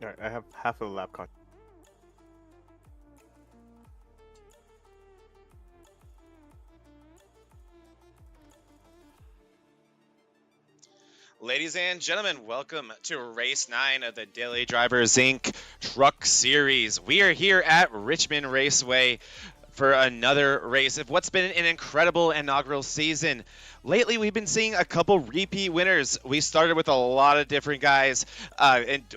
All right, I have half of the lap caution. Ladies and gentlemen, welcome to Race 9 of the Daily Drivers Inc. Truck Series. We are here at Richmond Raceway for another race of what's been an incredible inaugural season. Lately, we've been seeing a couple repeat winners. We started with a lot of different guys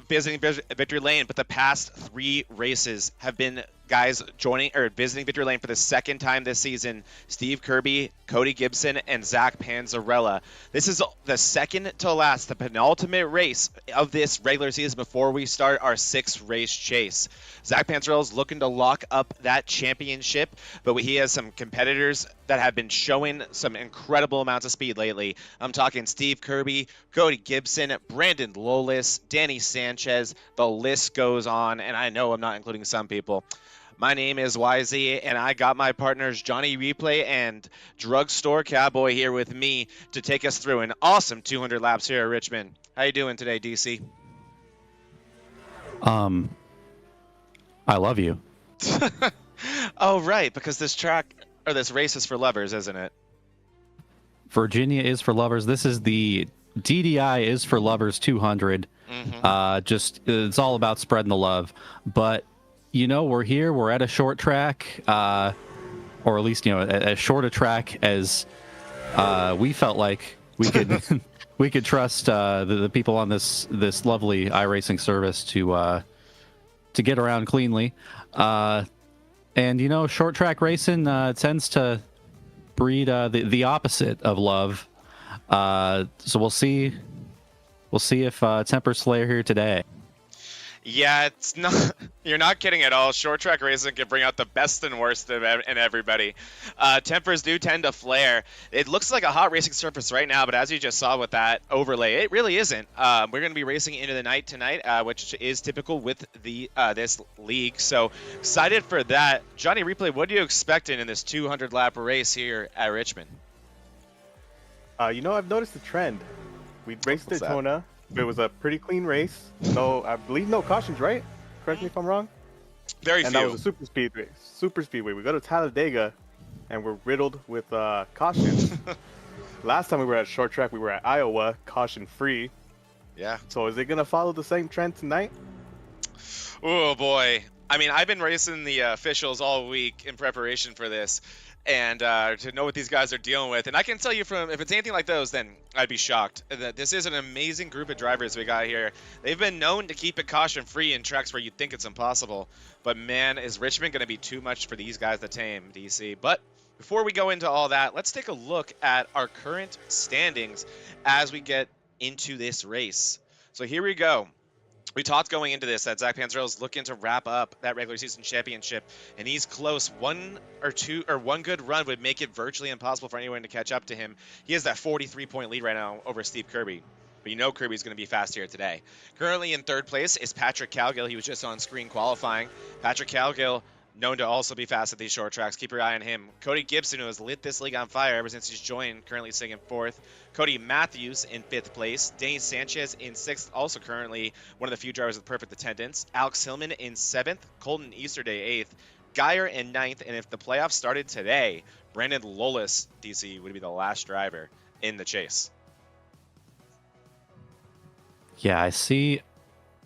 visiting Victory Lane, but the past 3 races have been guys joining or visiting Victory Lane for the second time this season. Steve Kirby, Cody Gibson, and Zach Panzarella. This is the second to last, the penultimate race of this regular season before we start our 6th race chase. Zach Panzarella is looking to lock up that championship, but he has some competitors that have been showing some incredible amounts of speed lately. I'm talking Steve Kirby, Cody Gibson, Brandon Lolis, Danny Sanchez. The list goes on, and I know I'm not including some people. My name is whYZee, and I got my partners Johnny Replay and Drugstore Cowboy here with me to take us through an awesome 200 laps here at Richmond. How you doing today, DC? I love you. Oh, right, because this track or this race is for lovers, isn't it? Virginia is for lovers. This is the DDI is for lovers 200. Just it's all about spreading the love. But you know, we're here. We're at a short track, or at least as short a track as we felt like we could we could trust the people on this lovely iRacing service to get around cleanly. And short track racing tends to breed the opposite of love. So we'll see if Temper Slayer here today. Yeah, it's not. You're not kidding at all. Short track racing can bring out the best and worst in everybody. Tempers do tend to flare. It looks like a hot racing surface right now, but as you just saw with that overlay, it really isn't. We're going to be racing into the night tonight, which is typical with the this league. So excited for that. Johnny Replay, what are you expecting in this 200 lap race here at Richmond? I've noticed a trend. We raced Daytona. It was a pretty clean race. No, I believe no cautions, right? Correct me if I'm wrong. Very and few. That was a super speed race. Super speedway. We go to Talladega, and we're riddled with cautions. Last time we were at short track, we were at Iowa, caution free. Yeah. So is it gonna follow the same trend tonight? Oh boy. I mean, I've been racing the officials all week in preparation for this, and to know what these guys are dealing with. And I can tell you if it's anything like those, then I'd be shocked. That this is an amazing group of drivers we got here. They've been known to keep it caution-free in tracks where you'd think it's impossible. But man, is Richmond going to be too much for these guys to tame, DC? But before we go into all that, let's take a look at our current standings as we get into this race. So here we go. We talked going into this that Zach Panzarella is looking to wrap up that regular season championship, and he's close. One good run would make it virtually impossible for anyone to catch up to him. He has that 43-point lead right now over Steve Kirby, but Kirby's going to be fast here today. Currently in 3rd place is Patrick Cowgill. He was just on screen qualifying. Patrick Cowgill, known to also be fast at these short tracks. Keep your eye on him. Cody Gibson, who has lit this league on fire ever since he's joined, currently sitting in 4th. Cody Matthews in 5th place. Danny Sanchez in 6th, also currently one of the few drivers with perfect attendance. Alex Hillman in 7th. Colton Easterday 8th. Geyer in 9th. And if the playoffs started today, Brandon Lolis, DC, would be the last driver in the chase. Yeah, I see.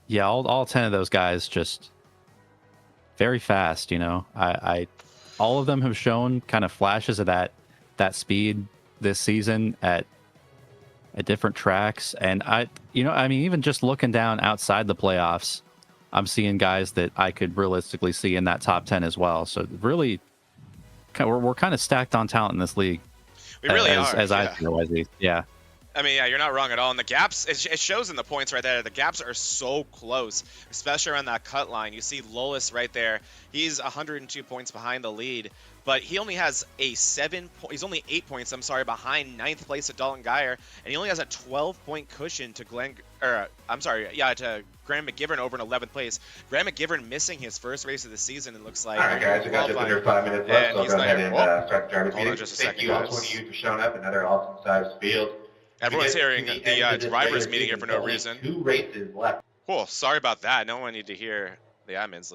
Yeah, all 10 of those guys just very fast. I all of them have shown kind of flashes of that speed this season at different tracks. And even just looking down outside the playoffs, I'm seeing guys that I could realistically see in that top 10 as well. So really, we're kind of stacked on talent in this league. We really are. As I feel, whYZee. Yeah. I mean, yeah, you're not wrong at all. And the gaps, it shows in the points right there. The gaps are so close, especially around that cut line. You see Lolis right there. He's 102 points behind the lead, but he only has he's only 8 points, behind 9th place at Dalton Geyer, and he only has a 12-point cushion to to Graham McGivern over in 11th place. Graham McGivern missing his first race of the season, it looks like. All right, guys, we got just under 5 minutes left, so I'll go ahead and start the driver's meeting. Thank you, all 20 of you, for showing up. Another awesome sized field. Everyone's hearing the drivers meeting here for no reason. 2 races left. Cool. Sorry about that. No one need to hear the admin's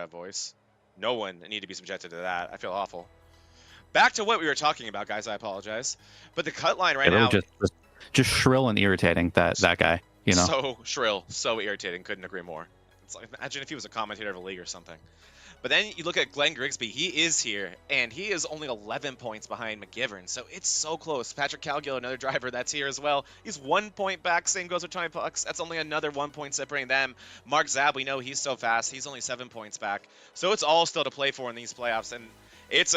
voice. No one need to be subjected to that. I feel awful. Back to what we were talking about, guys. I apologize. But the cut line right really now, just shrill and irritating. That guy, you know. So shrill, so irritating. Couldn't agree more. It's like, imagine if he was a commentator of a league or something. But then you look at Glenn Grigsby. He is here, and he is only 11 points behind McGivern. So it's so close. Patrick Calgill, another driver that's here as well. He's 1 point back. Same goes with Tony Pucks. That's only another 1 point separating them. Mark Zab, we know he's so fast. He's only 7 points back. So it's all still to play for in these playoffs, and it's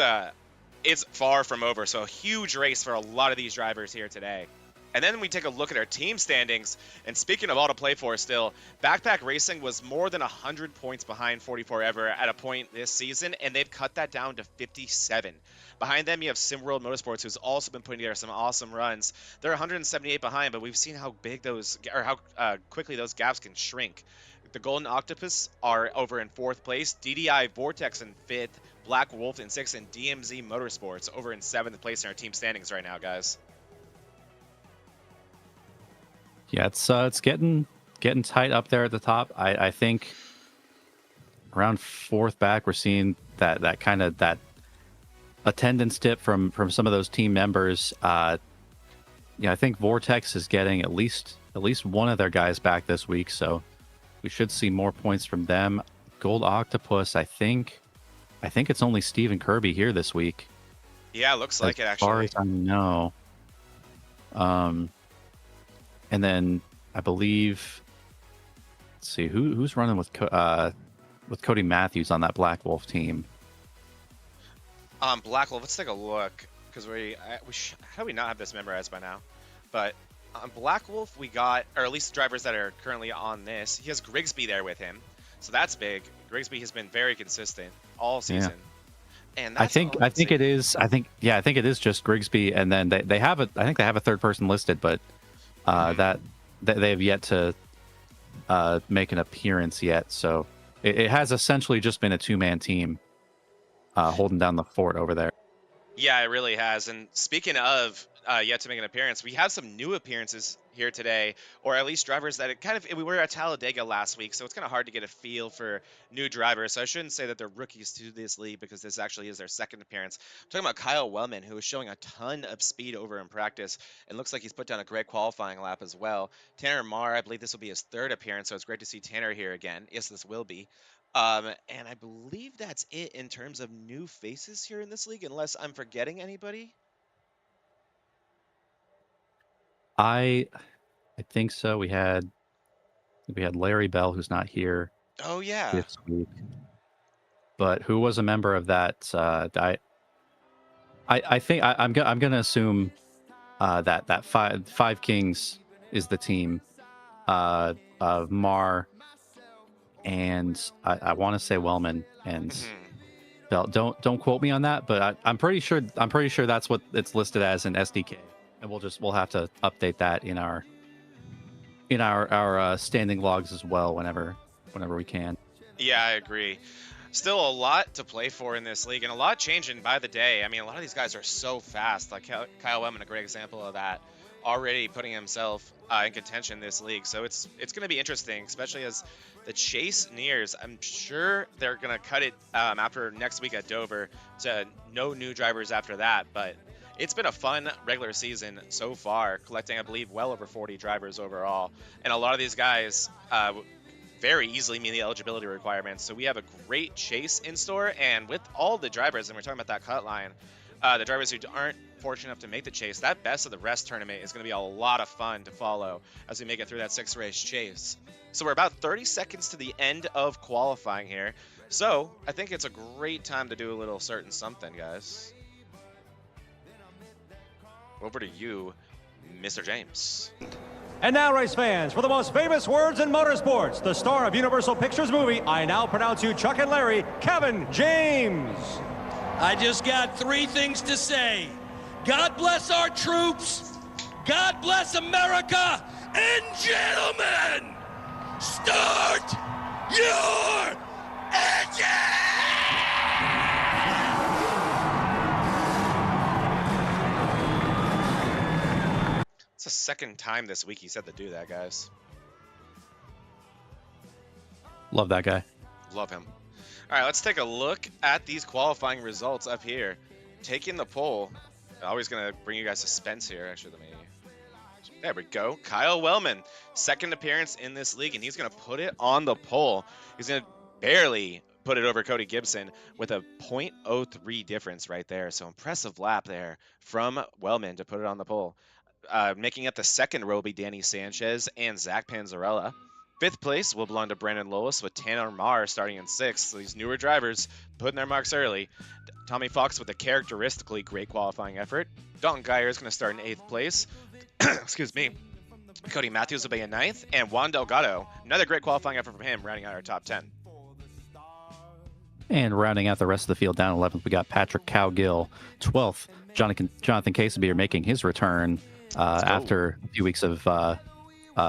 far from over. So a huge race for a lot of these drivers here today. And then we take a look at our team standings. And speaking of all to play for still, Backpack Racing was more than 100 points behind 44 Ever at a point this season, and they've cut that down to 57. Behind them, you have SimWorld Motorsports, who's also been putting together some awesome runs. They're 178 behind, but we've seen how big those, or how quickly those gaps can shrink. The Golden Octopus are over in 4th place, DDI Vortex in 5th, Black Wolf in 6th, and DMZ Motorsports over in 7th place in our team standings right now, guys. Yeah, it's getting tight up there at the top. I think around 4th back, we're seeing that kind of that attendance dip from some of those team members. I think Vortex is getting at least one of their guys back this week, so we should see more points from them. Gold Octopus, I think it's only Stephen Kirby here this week. Yeah, it looks like it actually. As far as I know. And then I believe, let's see, who's running with Cody Matthews on that Black Wolf team. Black Wolf, let's take a look, because how do we not have this memorized by now? But on Black Wolf, we got, or at least the drivers that are currently on this, he has Grigsby there with him, so that's big. Grigsby has been very consistent all season. Yeah. And that's I think it is just Grigsby, and then they have I think they have a third person listed, but that they have yet to make an appearance yet. So it has essentially just been a 2-man team holding down the fort over there. Yeah, it really has. And speaking of yet to make an appearance, we have some new appearances here today, or at least drivers that we were at Talladega last week, so it's kind of hard to get a feel for new drivers. So I shouldn't say that they're rookies to this league, because this actually is their second appearance. I'm talking about Kyle Wellman, who is showing a ton of speed over in practice, and looks like he's put down a great qualifying lap as well. Tanner Marr, I believe this will be his 3rd appearance, so it's great to see Tanner here again. Yes, this will be. And I believe that's it in terms of new faces here in this league, unless I'm forgetting anybody. I think so. We had Larry Bell, who's not here. Oh yeah. This week. But who was a member of that? I think I'm gonna assume that Five Kings is the team of Marr, and I want to say Wellman and Bell. Don't quote me on that, but I'm pretty sure that's what it's listed as in SDK. And we'll have to update that in our standing logs as well whenever we can. Yeah, I agree. Still a lot to play for in this league, and a lot changing by the day. I mean, a lot of these guys are so fast. Like Kyle Wellman, a great example of that, already putting himself in contention in this league. So it's going to be interesting, especially as the chase nears. I'm sure they're going to cut it after next week at Dover to no new drivers after that, but it's been a fun regular season so far, collecting, I believe, well over 40 drivers overall. And a lot of these guys very easily meet the eligibility requirements. So we have a great chase in store. And with all the drivers, and we're talking about that cut line, the drivers who aren't fortunate enough to make the chase, that best of the rest tournament is going to be a lot of fun to follow as we make it through that 6-race chase. So we're about 30 seconds to the end of qualifying here. So I think it's a great time to do a little certain something, guys. Over to you, Mr. James. And now, race fans, for the most famous words in motorsports, the star of Universal Pictures movie, I now pronounce you Chuck and Larry, Kevin James. I just got 3 things to say. God bless our troops, God bless America, and gentlemen, start your engine! It's the second time this week he said to do that, guys. Love that guy. Love him. All right, let's take a look at these qualifying results up here. Taking the pole. Always going to bring you guys suspense here. Actually, there we go. Kyle Wellman, second appearance in this league, and he's going to put it on the pole. He's going to barely put it over Cody Gibson with a 0.03 difference right there. So impressive lap there from Wellman to put it on the pole. Making it the second row will be Danny Sanchez and Zach Panzarella. Fifth place will belong to Brandon Lois with Tanner Marr starting in sixth. So these newer drivers putting their marks early. Tommy Fox with a characteristically great qualifying effort. Dalton Geyer is going to start in eighth place. Excuse me. Cody Matthews will be in ninth. And Juan Delgado, another great qualifying effort from him, rounding out our top 10. And rounding out the rest of the field down 11th, we got Patrick Cowgill. 12th, Jonathan Casabier making his return after a few weeks of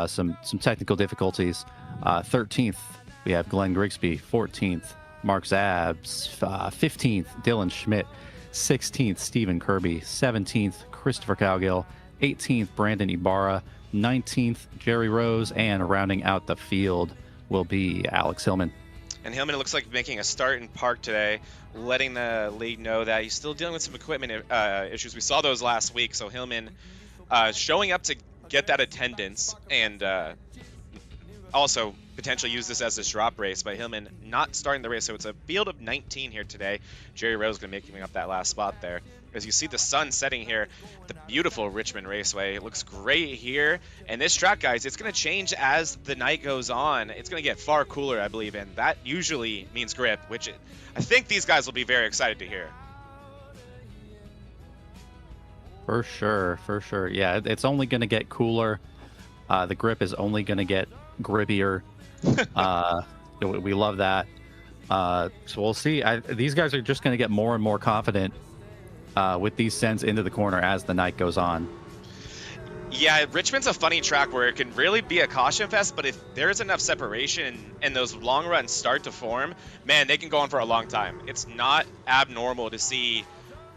some technical difficulties. 13th, we have Glenn Grigsby. 14th, Mark Zabs. 15th, Dylan Schmidt. 16th, Stephen Kirby. 17th, Christopher Cowgill. 18th, Brandon Ibarra. 19th, Jerry Rose. And rounding out the field will be Alex Hillman. And Hillman looks like making a start in park today, letting the league know that he's still dealing with some equipment issues. We saw those last week, so Hillman showing up to get that attendance and also potentially use this as a drop race by Hillman not starting the race. So it's a field of 19 here today. Jerry Rose going to be making up that last spot there. As you see the sun setting here, the beautiful Richmond Raceway. It looks great here. And this track, guys, it's going to change as the night goes on. It's going to get far cooler, I believe, and that usually means grip, which I think these guys will be very excited to hear. For sure. Yeah, it's only going to get cooler. The grip is only going to get grippier. We love that. So we'll see. These guys are just going to get more and more confident with these sends into the corner as the night goes on. Yeah, Richmond's a funny track where it can really be a caution fest, but if there's enough separation and those long runs start to form, man, they can go on for a long time. It's not abnormal to see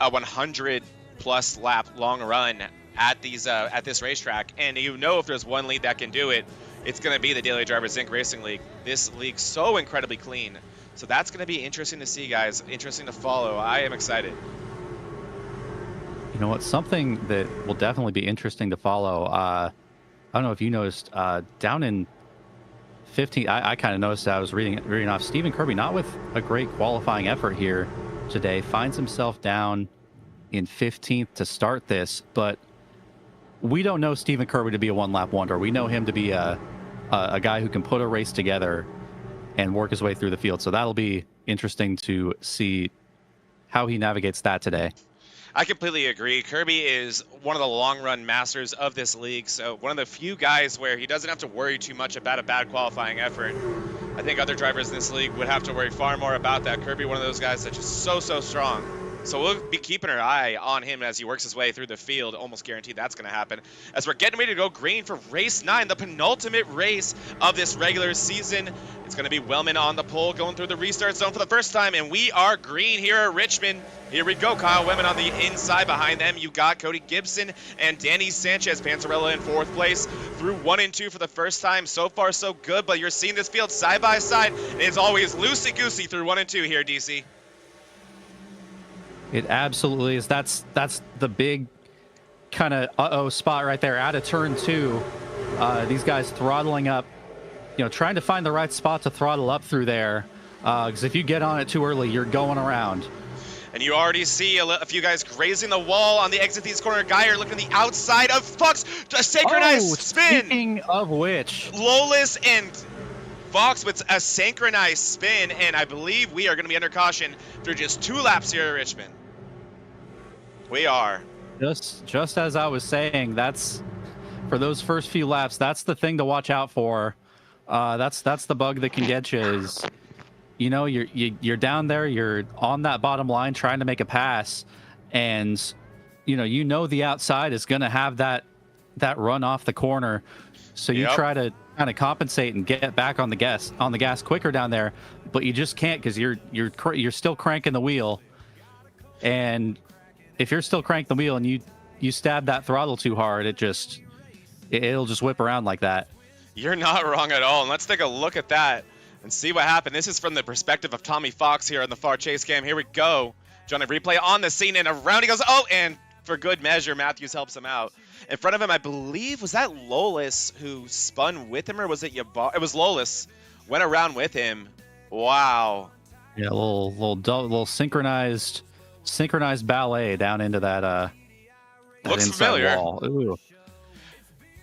a 100-plus lap long run at this racetrack, and you know if there's one league that can do it, it's going to be the Daily Drivers Inc. Racing League. This league's so incredibly clean. So that's going to be interesting to see, guys. Interesting to follow. I am excited. You know what? Something that will definitely be interesting to follow. I don't know if you noticed down in 15. I kind of noticed that. I was reading off Stephen Kirby, not with a great qualifying effort here today, finds himself down in 15th to start this. But we don't know Stephen Kirby to be a one-lap wonder. We know him to be a guy who can put a race together and work his way through the field. So that'll be interesting to see how he navigates that today. I completely agree. Kirby is one of the long-run masters of this league, so one of the few guys where he doesn't have to worry too much about a bad qualifying effort. I think other drivers in this league would have to worry far more about that. Kirby, one of those guys that's just so strong. So we'll be keeping our eye on him as he works his way through the field. Almost guaranteed that's going to happen. As we're getting ready to go green for race 9, the penultimate race of this regular season. It's going to be Wellman on the pole going through the restart zone for the first time. And we are green here at Richmond. Here we go. Kyle Wellman on the inside. Behind them, you got Cody Gibson and Danny Sanchez. Panzarella in 4th place through 1 and 2 for the first time. So far, so good. But you're seeing this field side by side. And it's always loosey-goosey through 1 and 2 here, DC. It absolutely is. That's the big kind of spot right there out of turn 2. These guys throttling up, trying to find the right spot to throttle up through there. Because if you get on it too early, you're going around. And you already see a few guys grazing the wall on the exit these corner. Geyer looking at the outside of Fox. A synchronized spin. Speaking of which, Lolis and Fox with a synchronized spin, and I believe we are going to be under caution through just 2 laps here at Richmond. We are. Just as I was saying, that's for those first few laps. That's the thing to watch out for. That's the bug that can get you. Is you're down there, you're on that bottom line trying to make a pass, and the outside is going to have that run off the corner. So you try to kind of compensate and get back on the gas quicker down there, but you just can't because you're still cranking the wheel. And if you're still cranking the wheel and you stab that throttle too hard, it'll just whip around like that. You're not wrong at all. And let's take a look at that. and see what happened. This is from the perspective of Tommy Fox here on the far chase cam. Here we go. John, a replay on the scene, and around he goes. Oh, and for good measure, Matthews helps him out. In front of him, I believe, was that Lolis who spun with him, or was it Yabar? It was Lolis. Went around with him. Wow. Yeah, a little synchronized ballet down into that Looks inside familiar. wall. Ooh.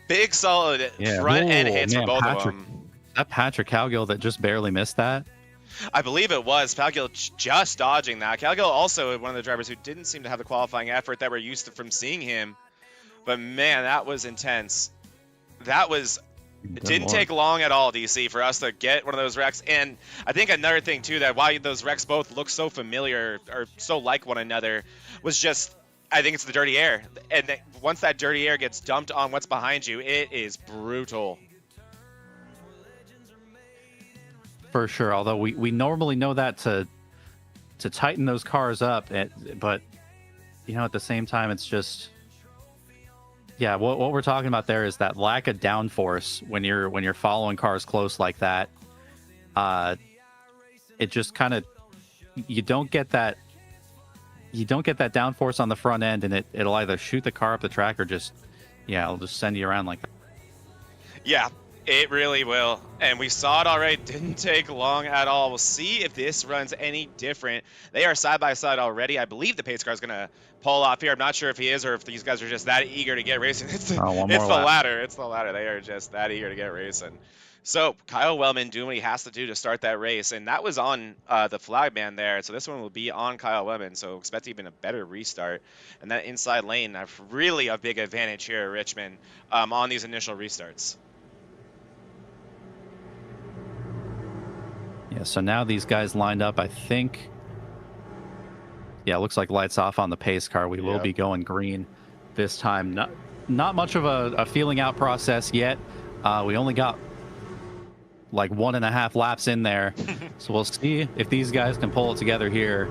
Big solid front end hits for both of them. That Patrick Cowgill that just barely missed that. I believe it was Cowgill just dodging that. Cowgill also one of the drivers who didn't seem to have the qualifying effort that we're used to from seeing him. But man, that was intense. That was it didn't take long at all, DC, for us to get one of those wrecks. And I think another thing too, that why those wrecks both look so familiar or so like one another was just, I think it's the dirty air. And once that dirty air gets dumped on what's behind you, it is brutal. For sure. Although we normally know that to tighten those cars up, but you know, at the same time, it's just, yeah. What we're talking about there is that lack of downforce when you're following cars close like that. It just kind of, you don't get that downforce on the front end, and it'll either shoot the car up the track or just, yeah, it'll just send you around like that. Yeah, it really will. And we saw it already. Didn't take long at all. We'll see if this runs any different. They are side by side already. I believe the pace car is going to pull off here. I'm not sure if he is or if these guys are just that eager to get racing. It's the latter. It's the latter. They are just that eager to get racing. So Kyle Wellman doing what he has to do to start that race, and that was on the flagman there. So this one will be on Kyle Wellman, so expect even a better restart. And that inside lane, really a big advantage here at Richmond on these initial restarts. Yeah, so now these guys lined up, I think. Yeah, it looks like lights off on the pace car. We will be going green this time. Not much of a feeling out process yet. We only got like 1.5 laps in there. So we'll see if these guys can pull it together here,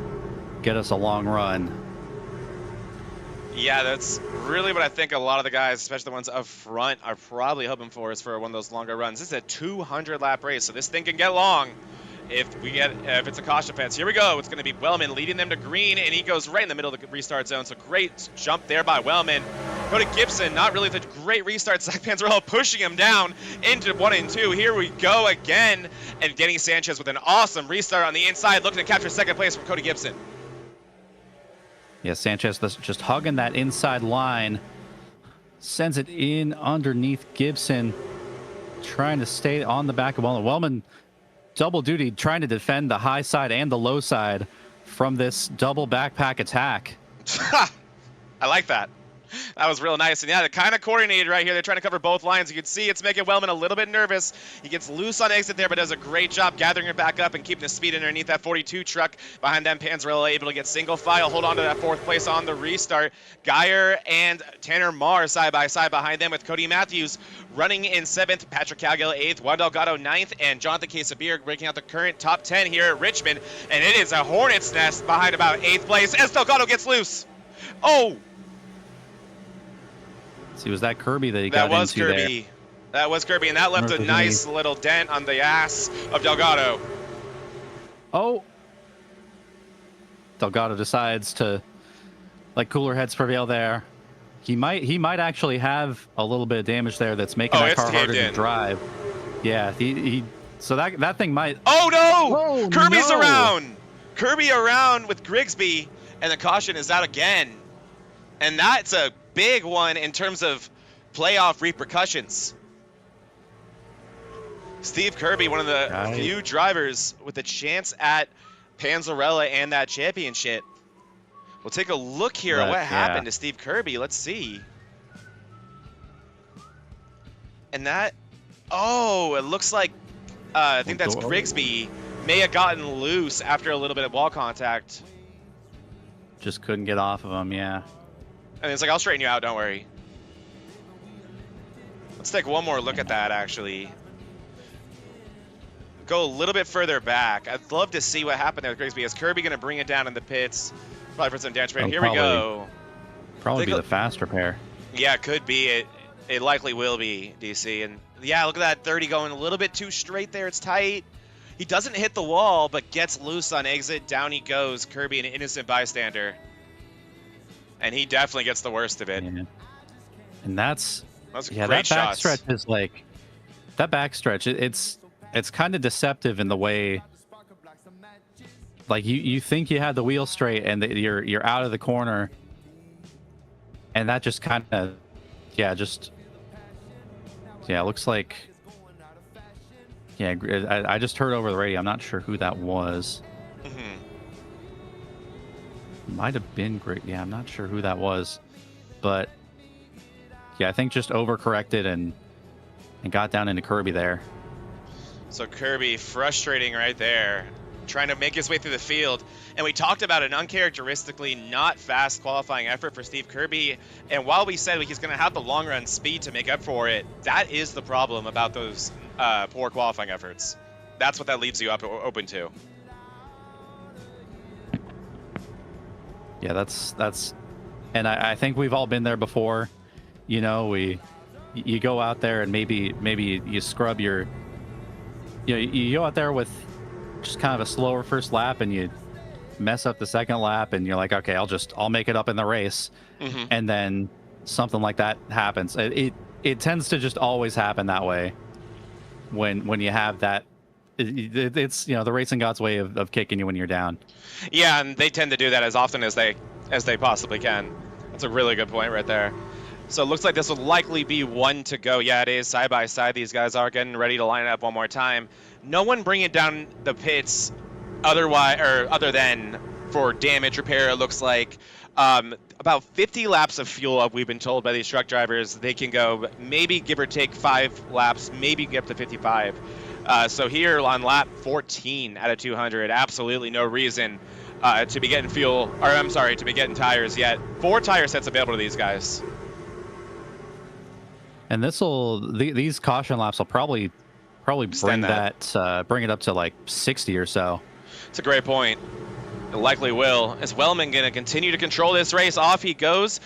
get us a long run. Yeah, that's really what I think a lot of the guys, especially the ones up front, are probably hoping for, is for one of those longer runs. This is a 200-lap race, so this thing can get long if it's a caution fence. Here we go. It's going to be Wellman leading them to green, and he goes right in the middle of the restart zone. So great jump there by Wellman. Go to Gibson. Not really the great restart. Zach Panzarella pushing him down into 1 and 2. Here we go again. And Denny Sanchez with an awesome restart on the inside, looking to capture second place from Cody Gibson. Yeah, Sanchez just hugging that inside line. Sends it in underneath Gibson. Trying to stay on the back of Wellman. Wellman double duty, trying to defend the high side and the low side from this double backpack attack. I like that. That was real nice. And yeah, they're kind of coordinated right here. They're trying to cover both lines. You can see it's making Wellman a little bit nervous. He gets loose on exit there, but does a great job gathering it back up and keeping the speed underneath that 42 truck. Behind them, Panzarella able to get single file, hold on to that 4th place on the restart. Geyer and Tanner Marr side by side behind them, with Cody Matthews running in 7th, Patrick Cowgill 8th, Juan Delgado 9th, and Jonathan Quesabir breaking out the current top 10 here at Richmond. And it is a hornet's nest behind about 8th place as Delgado gets loose. Oh! See, was that Kirby that he got into Kirby. there? That was Kirby, and that left a nice little dent on the ass of Delgado. Oh. Delgado decides to let cooler heads prevail there. He might actually have a little bit of damage there that's making that car harder to drive. Yeah, so that thing might. Oh no! Oh, Kirby's no. around. Kirby around with Grigsby, and the caution is out again. And that's a big one in terms of playoff repercussions. Steve Kirby, one of the few drivers with a chance at Panzarella and that championship. We'll take a look here at what happened to Steve Kirby. Let's see. And that, it looks like, I think that's Grigsby, may have gotten loose after a little bit of wall contact. Just couldn't get off of him, yeah. And it's like, I'll straighten you out, don't worry. Let's take one more look at that, actually. Go a little bit further back. I'd love to see what happened there with Grigsby. Is Kirby going to bring it down in the pits? Probably for some damage. Here we go. Probably be the faster pair. Yeah, it could be. It likely will be, DC. And yeah, look at that 30 going a little bit too straight there. It's tight. He doesn't hit the wall, but gets loose on exit. Down he goes. Kirby, an innocent bystander. And he definitely gets the worst of it. Yeah. And that's great that shots. backstretch is like, that backstretch, it's kind of deceptive in the way, like you think you had the wheel straight and that you're out of the corner, and that just kind of, it looks like, I just heard over the radio. I'm not sure who that was. Might have been great. Yeah, I'm not sure who that was, but I think just overcorrected and got down into Kirby there. So Kirby, frustrating right there, trying to make his way through the field. And we talked about an uncharacteristically not fast qualifying effort for Steve Kirby. And while we said he's going to have the long run speed to make up for it, that is the problem about those poor qualifying efforts. That's what that leaves you open to. Yeah, that's, and I think we've all been there before. You know, you go out there and maybe you scrub your, you go out there with just kind of a slower first lap and you mess up the second lap and you're like, okay, I'll make it up in the race. And then something like that happens. It tends to just always happen that way when you have that. It's the racing god's way of kicking you when you're down. Yeah, and they tend to do that as often as they possibly can. That's a really good point right there. So it looks like this will likely be one to go. Yeah, it is side by side. These guys are getting ready to line up one more time. No one bringing down the pits other than for damage repair. It looks like about 50 laps of fuel up. We've been told by these truck drivers they can go maybe give or take 5 laps, maybe get up to 55. So here on lap 14 out of 200, absolutely no reason to be getting to be getting tires yet. 4 tire sets available to these guys. And these caution laps will probably bring bring it up to like 60 or so. It's a great point. It likely will. Is Wellman going to continue to control this race? Off he goes.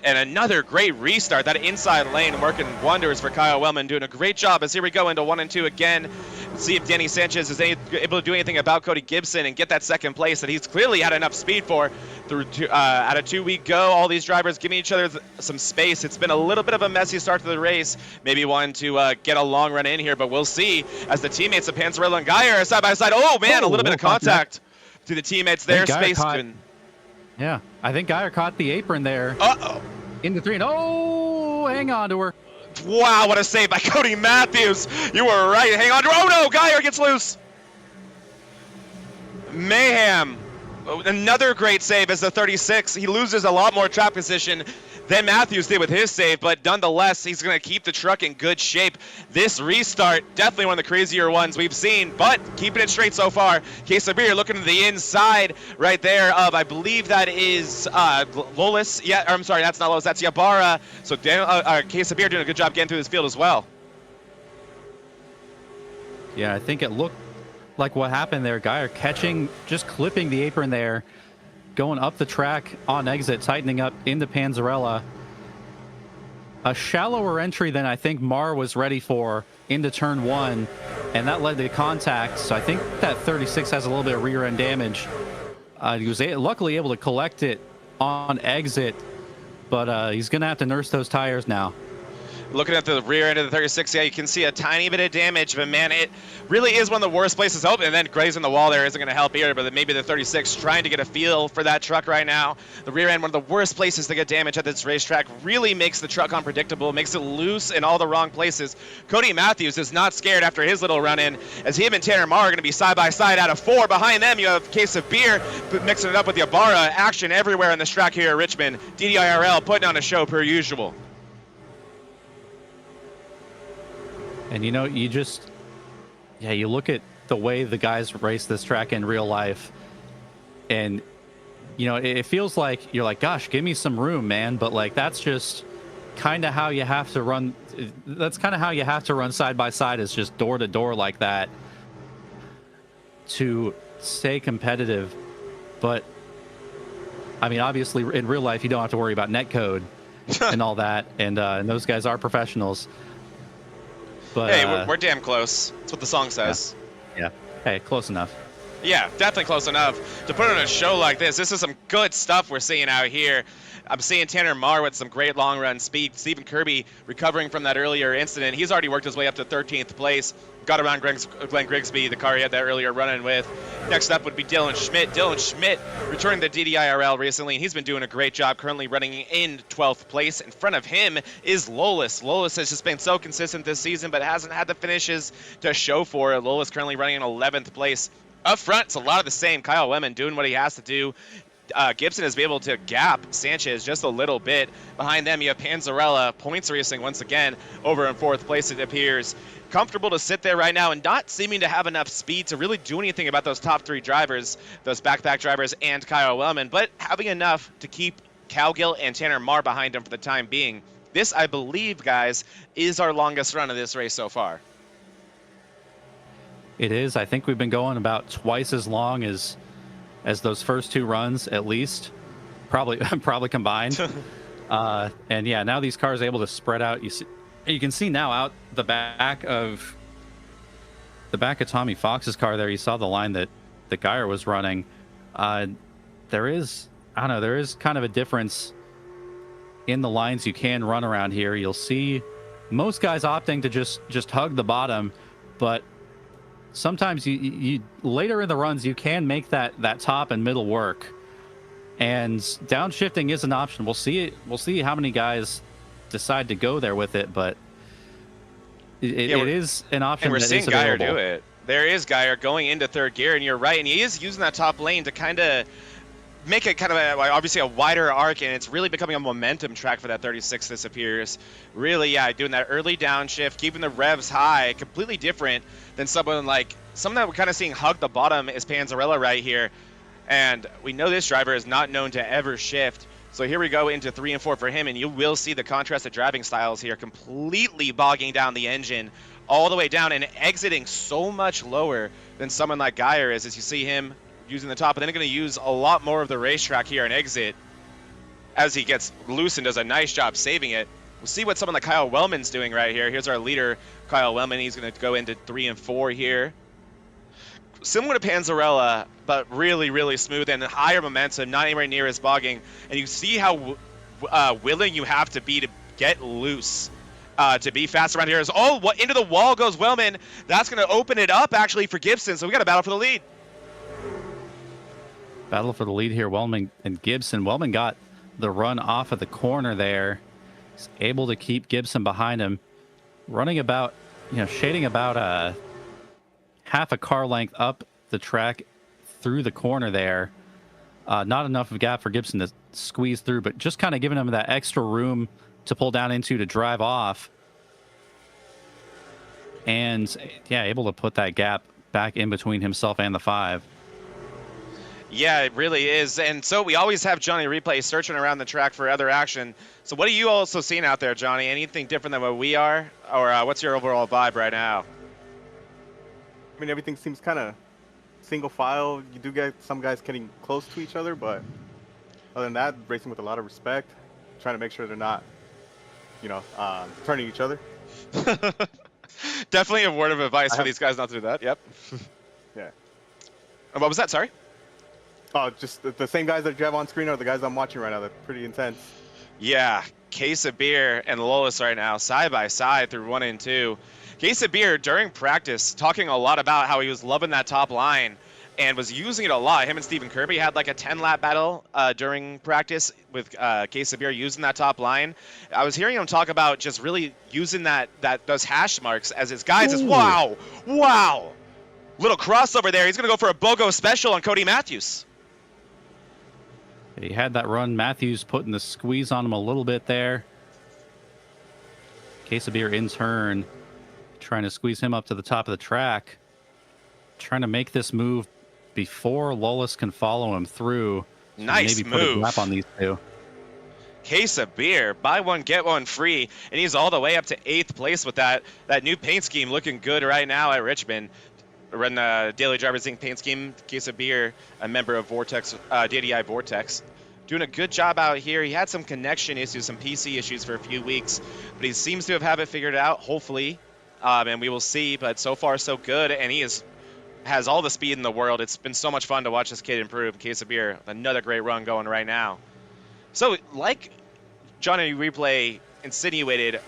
And another great restart. That inside lane working wonders for Kyle Wellman, doing a great job as here we go into 1 and 2 again. See if Danny Sanchez is able to do anything about Cody Gibson and get that second place that he's clearly had enough speed for. Out of 2 we go. All these drivers giving each other some space. It's been a little bit of a messy start to the race. Maybe one to get a long run in here, but we'll see as the teammates of Panzarello and Geyer are side by side. Oh man, a little bit of contact to the teammates there. Space. Yeah, I think Geyer caught the apron there. Uh-oh. Into 3 and oh, hang on to her. Wow, what a save by Cody Matthews. You were right. Hang on to her. Oh no, Geyer gets loose. Mayhem. Another great save as the 36. He loses a lot more track position than Matthews did with his save, but nonetheless, he's going to keep the truck in good shape. This restart, definitely one of the crazier ones we've seen, but keeping it straight so far. Quesabir looking to the inside right there of, I believe that is Lolis. Yeah, I'm sorry, that's not Lolis, that's Yabara. So Quesabir doing a good job getting through this field as well. Yeah, I think it looked like what happened there. Geyer just clipping the apron there, going up the track on exit, tightening up into Panzarella. A shallower entry than I think Mar was ready for into turn 1, and that led to contact. So I think that 36 has a little bit of rear end damage. He was luckily able to collect it on exit, but he's going to have to nurse those tires now. Looking at the rear end of the 36, yeah, you can see a tiny bit of damage, but man, it really is one of the worst places to open. And then grazing the wall there isn't going to help either, but maybe the 36 trying to get a feel for that truck right now. The rear end, one of the worst places to get damage at this racetrack, really makes the truck unpredictable, makes it loose in all the wrong places. Cody Matthews is not scared after his little run in, as him and Tanner Marr are going to be side by side out of 4. Behind them, you have Case of Beer mixing it up with Yabara. Action everywhere on this track here at Richmond. DDIRL putting on a show per usual. And you look at the way the guys race this track in real life, and it feels like you're like, gosh, give me some room, man. But like, that's just kind of how you have to run. That's kind of how you have to run side by side, is just door to door like that to stay competitive. But I mean, obviously in real life, you don't have to worry about netcode and all that. And those guys are professionals. But, hey, we're damn close. That's what the song says. Yeah. Hey, close enough. Yeah, definitely close enough to put on a show like this. This is some good stuff we're seeing out here. I'm seeing Tanner Marr with some great long run speed. Stephen Kirby recovering from that earlier incident. He's already worked his way up to 13th place. Got around Glenn Grigsby, the car he had that earlier run-in with. Next up would be Dylan Schmidt. Dylan Schmidt returned the DDIRL recently, and he's been doing a great job, currently running in 12th place. In front of him is Lolis. Lolis has just been so consistent this season, but hasn't had the finishes to show for it. Lolis currently running in 11th place. Up front, it's a lot of the same. Kyle Lemon doing what he has to do. Gibson has been able to gap Sanchez just a little bit. Behind them, you have Panzarella. Points racing once again over in 4th place, it appears. Comfortable to sit there right now and not seeming to have enough speed to really do anything about those top 3 drivers, those backpack drivers and Kyle Wellman, but having enough to keep Cowgill and Tanner Marr behind him for the time being. This, I believe, guys, is our longest run of this race so far. It is. I think we've been going about twice as long as those first 2 runs, at least, probably combined. And yeah, now these cars are able to spread out. You can see now out the back of Tommy Fox's car there. You saw the line that Geyer was running. There is kind of a difference in the lines you can run around here. You'll see most guys opting to just hug the bottom, but sometimes you later in the runs you can make that top and middle work, and downshifting is an option. We'll see how many guys decide to go there with it, but it is an option. And we're that seeing is Geyer available. do it. There is Geyer going into 3rd gear, and you're right, and he is using that top lane to kind of make it kind of obviously a wider arc, and it's really becoming a momentum track for that 36. This appears really, doing that early downshift, keeping the revs high, completely different than someone that we're kind of seeing hug the bottom is Panzarella right here, and we know this driver is not known to ever shift. So here we go into 3 and 4 for him, and you will see the contrasted driving styles here, completely bogging down the engine all the way down and exiting so much lower than someone like Geyer is, as you see him using the top, but then going to use a lot more of the racetrack here and exit as he gets loose and does a nice job saving it. We'll see what someone like Kyle Wellman's doing right here. Here's our leader, Kyle Wellman. He's going to go into 3 and 4 here. Similar to Panzarella, but really, really smooth and higher momentum, not anywhere near as bogging. And you see how willing you have to be to get loose, to be fast around here. Into the wall goes Wellman. That's going to open it up, actually, for Gibson. So we got a battle for the lead. Battle for the lead here, Wellman and Gibson. Wellman got the run off of the corner there. He's able to keep Gibson behind him. Running about, shading about half a car length up the track through the corner there. Not enough of a gap for Gibson to squeeze through, but just kind of giving him that extra room to pull down into to drive off. And yeah, able to put that gap back in between himself and the 5. Yeah, it really is. And so we always have Johnny Replay searching around the track for other action. So what are you also seeing out there, Johnny? Anything different than what we are? Or what's your overall vibe right now? I mean, everything seems kind of single file. You do get some guys getting close to each other, but other than that, racing with a lot of respect, trying to make sure they're not, turning each other. Definitely a word of advice for these guys not to do that. Yep. Yeah. What was that? Sorry? Oh, just the same guys that you have on screen are the guys I'm watching right now. They're pretty intense. Yeah, Case of Beer and Lolis right now, side by side through 1 and 2. Case of Beer, during practice, talking a lot about how he was loving that top line and was using it a lot. Him and Stephen Kirby had like a 10-lap battle during practice with Case of Beer using that top line. I was hearing him talk about just really using those hash marks as his guides. Is wow. Little crossover there. He's going to go for a BOGO special on Cody Matthews. He had that run. Matthews putting the squeeze on him a little bit there. Case of Beer in turn, trying to squeeze him up to the top of the track. Trying to make this move before Lolis can follow him through. Nice maybe move. Put a gap on these 2. Case of Beer, buy one, get one free. And he's all the way up to 8th place with that new paint scheme looking good right now at Richmond. Run the Daily Drivers Inc. paint scheme. Case of Beer, a member of Vortex, DDI Vortex. Doing a good job out here. He had some connection issues, some PC issues for a few weeks, but he seems to have it figured out, hopefully. And we will see, but so far so good. And he is has all the speed in the world. It's been so much fun to watch this kid improve. Case of beer, another great run going right now. So, like Johnny Replay insinuated,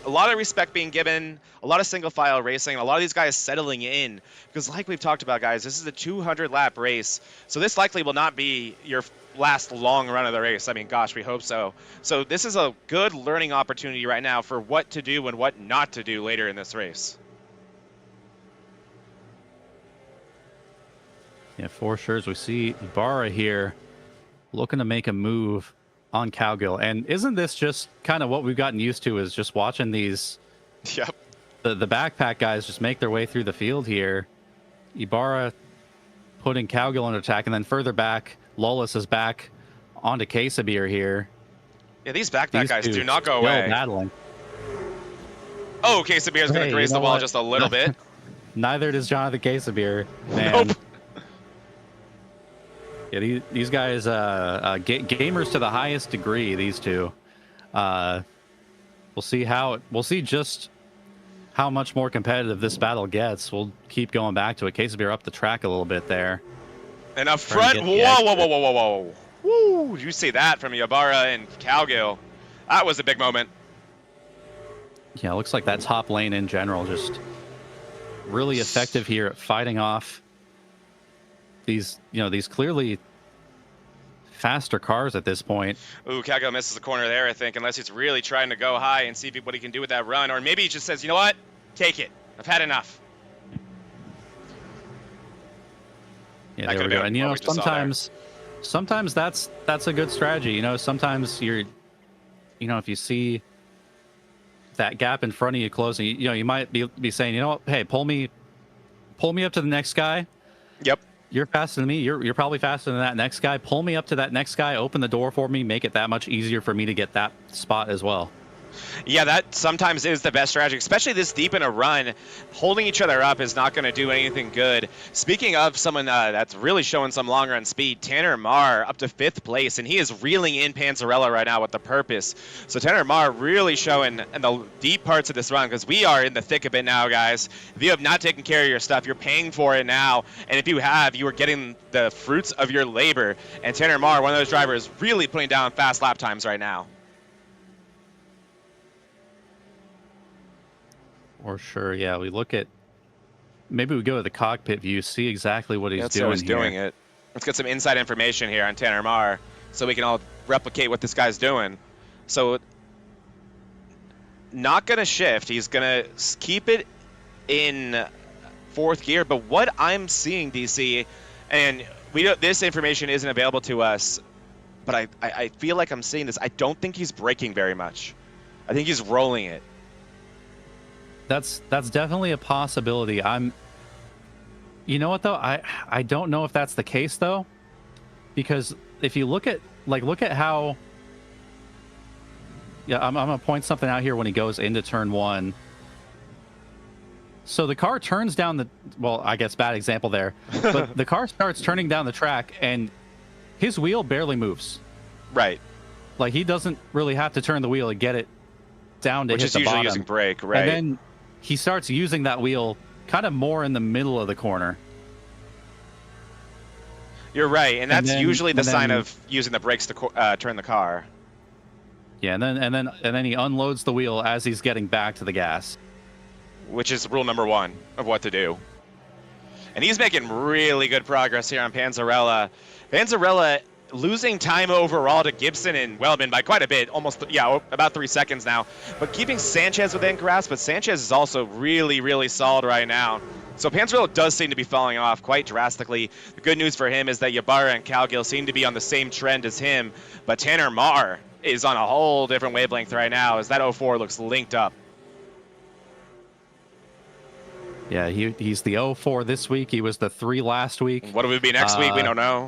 a lot of respect being given, a lot of single file racing, a lot of these guys settling in. Because like we've talked about, guys, this is a 200-lap race. So this likely will not be your last long run of the race. I mean, gosh, we hope so. So this is a good learning opportunity right now for what to do and what not to do later in this race. Yeah, for sure. As we see Ibarra here looking to make a move on Cowgill. And isn't this just kind of what we've gotten used to, is just watching these Yep. the backpack guys just make their way through the field here. Ibarra putting Cowgill under attack, and then further back, Lawless is back onto Quesabir here. Yeah, these backpack guys do not go away. Battling. Oh, Quesabir's going to graze the wall just a little bit. Neither does Jonathan Quesabir. Man. Nope. Yeah, these guys, gamers to the highest degree. These two. We'll see just how much more competitive this battle gets. We'll keep going back to it. Quesabir up the track a little bit there. And up front, whoa. Woo! Did you see that from Ibarra and Cowgill? That was a big moment. Yeah, it looks like that top lane in general just really effective here at fighting off these clearly faster cars at this point. Ooh, Cowgill misses the corner there, I think, unless he's really trying to go high and see what he can do with that run. Or maybe he just says, you know what? Take it. I've had enough. Yeah, there we go. And sometimes that's a good strategy. Sometimes if you see that gap in front of you closing, you might be saying, you know what, hey, pull me up to the next guy. Yep. You're faster than me. You're probably faster than that next guy. Pull me up to that next guy. Open the door for me. Make it that much easier for me to get that spot as well. Yeah, that sometimes is the best strategy, especially this deep in a run. Holding each other up is not going to do anything good. Speaking of someone that's really showing some long run speed, Tanner Marr up to 5th place, and he is reeling in Panzarella right now with the purpose. So Tanner Marr really showing in the deep parts of this run, because we are in the thick of it now, guys. If you have not taken care of your stuff, you're paying for it now, and if you have, you are getting the fruits of your labor. And Tanner Marr, one of those drivers, really putting down fast lap times right now. For sure, yeah. We look at, maybe we go to the cockpit view, see exactly what he's doing. That's doing it. Let's get some inside information here on Tanner Marr, so we can all replicate what this guy's doing. So, not gonna shift. He's gonna keep it in 4th gear. But what I'm seeing, DC, and this information isn't available to us, but I feel like I'm seeing this. I don't think he's braking very much. I think he's rolling it. That's definitely a possibility. You know what though? I don't know if that's the case though, because if you look at how, yeah, I'm gonna point something out here when he goes into turn 1. So the car turns down I guess bad example there, but the car starts turning down the track and his wheel barely moves. Right. Like he doesn't really have to turn the wheel to get it down to hit the bottom. Which is usually using brake, right? And then he starts using that wheel kind of more in the middle of the corner. You're right, and that's usually the sign of using the brakes to turn the car. Yeah, and then he unloads the wheel as he's getting back to the gas, which is rule number 1 of what to do. And he's making really good progress here on Panzarella. Panzarella losing time overall to Gibson and Wellman by quite a bit, about 3 seconds now. But keeping Sanchez within grasp, but Sanchez is also really, really solid right now. So Panzarella does seem to be falling off quite drastically. The good news for him is that Ibarra and Cowgill seem to be on the same trend as him, but Tanner Marr is on a whole different wavelength right now as that 04 looks linked up. Yeah, he's the 04 this week. He was the 3 last week. What will it be next week? We don't know.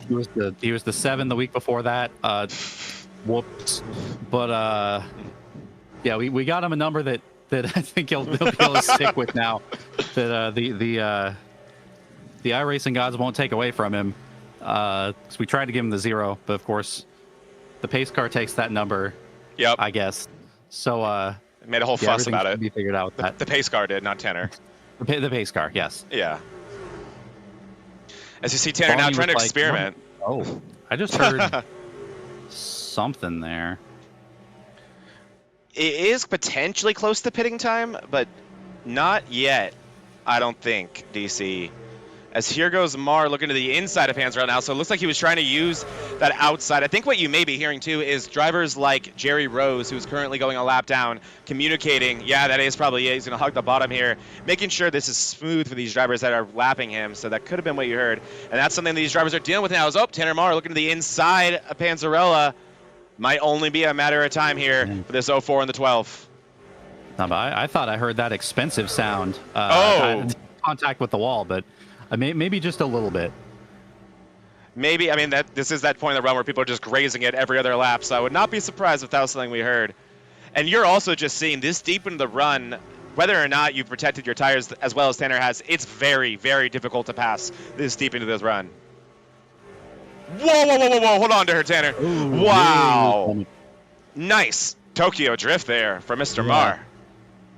He was the 7 the week before that. Whoops. But yeah, we got him a number that I think he'll be able to stick with now. That the iRacing gods won't take away from him. So we tried to give him the 0, but of course, the pace car takes that number. Yep. I guess. So made a whole fuss about it. Be figured out. The pace car did, not Tanner. The pace car, yes. Yeah. As you see Tanner now trying to experiment. Oh, I just heard something there. It is potentially close to pitting time, but not yet, I don't think, DC. As here goes Mar looking to the inside of Panzarella now, so it looks like he was trying to use that outside. I think what you may be hearing too is drivers like Jerry Rose, who's currently going a lap down, communicating, yeah, that is probably it. He's going to hug the bottom here, making sure this is smooth for these drivers that are lapping him. So that could have been what you heard. And that's something these drivers are dealing with now. Is, Tanner Mar looking to the inside of Panzarella. Might only be a matter of time here for this 04 and the 12. No, but I thought I heard that expensive sound. Contact with the wall, but maybe just a little bit. Maybe, I mean, this is that point in the run where people are just grazing it every other lap, so I would not be surprised if that was something we heard. And you're also just seeing this deep into the run, whether or not you've protected your tires as well as Tanner has, it's very, very difficult to pass this deep into this run. Whoa, hold on to her, Tanner. Ooh, wow. really? Nice Tokyo drift there from Mr. Mar.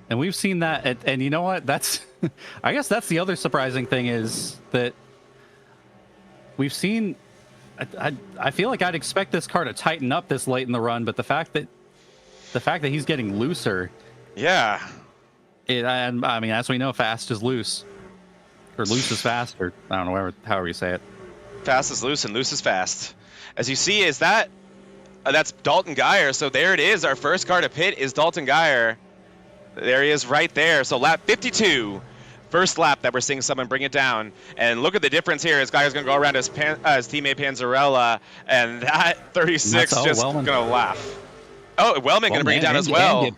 And we've seen that, and you know what? That's, I guess that's the other surprising thing is that we've seen. I feel like I'd expect this car to tighten up this late in the run, but the fact that he's getting looser. Yeah. And I mean, as we know, fast is loose, or loose is fast, or I don't know, however you say it. Fast is loose and loose is fast. As you see, is that that's Dalton Geyer. So there it is. Our first car to pit is Dalton Geyer. There he is right there. So lap 52, first lap that we're seeing someone bring it down. And look at the difference here. This guy's going to go around his teammate Panzarella, and that 36 just going to laugh. Oh, Wellman going to bring it down as well.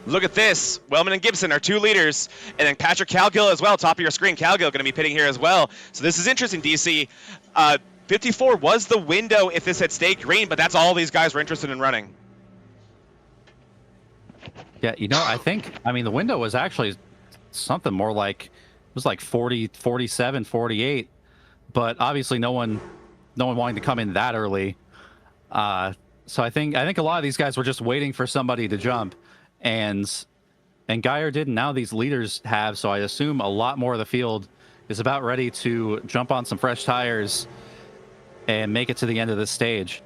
Look at this. Wellman and Gibson are 2 leaders. And then Patrick Calgill as well. Top of your screen. Calgill going to be pitting here as well. So this is interesting, DC. 54 was the window if this had stayed green, but that's all these guys were interested in running. Yeah, you know, I mean, the window was actually something more like, it was like 40, 47, 48. But obviously no one wanting to come in that early. So I think a lot of these guys were just waiting for somebody to jump. And Geyer did, and now these leaders have, so I assume a lot more of the field is about ready to jump on some fresh tires and make it to the end of this stage.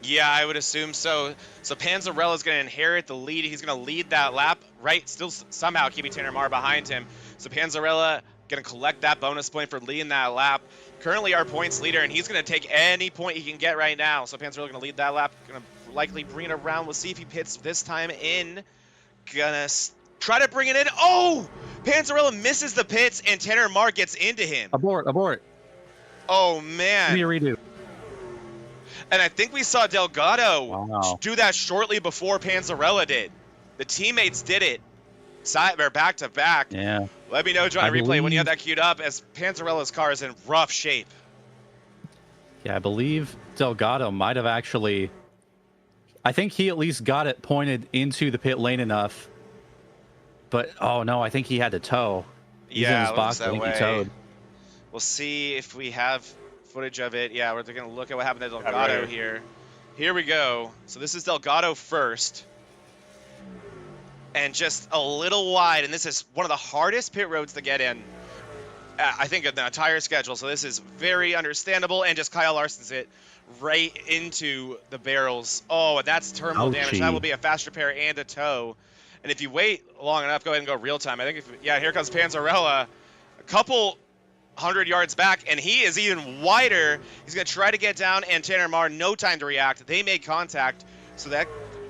Yeah, I would assume so. So Panzarella is going to inherit the lead. He's going to lead that lap, right? Still somehow keeping Tanner Mar behind him. So Panzarella going to collect that bonus point for leading that lap. Currently our points leader, and he's going to take any point he can get right now. So Panzarella going to lead that lap. Going to likely bring it around. We'll see if he pits this time in. Gonna try to bring it in. Oh! Panzarella misses the pits, and Tanner Mar gets into him. Abort. Oh, man. Give me a redo. And I think we saw Delgado do that shortly before Panzarella did. The teammates did it. Back to back. Yeah. Let me know, John, replay when you have that queued up, as Panzarella's car is in rough shape. Yeah, I believe Delgado might have actually... I think he at least got it pointed into the pit lane enough. But, oh no, I think he had to tow. He's in his box, I think he towed. We'll see if we have footage of it. Yeah, we're going to look at what happened to Delgado here. Here we go. So this is Delgado first. And just a little wide, and this is one of the hardest pit roads to get in, I think, in the entire schedule. So this is very understandable, and just Kyle Larson's it right into the barrels. Oh, and that's terminal damage. That will be a fast repair and a tow. And if you wait long enough, go ahead and go real time. I think here comes Panzarella, a couple 100 yards back, and he is even wider. He's going to try to get down, and Tanner Mar, no time to react. They made contact, so that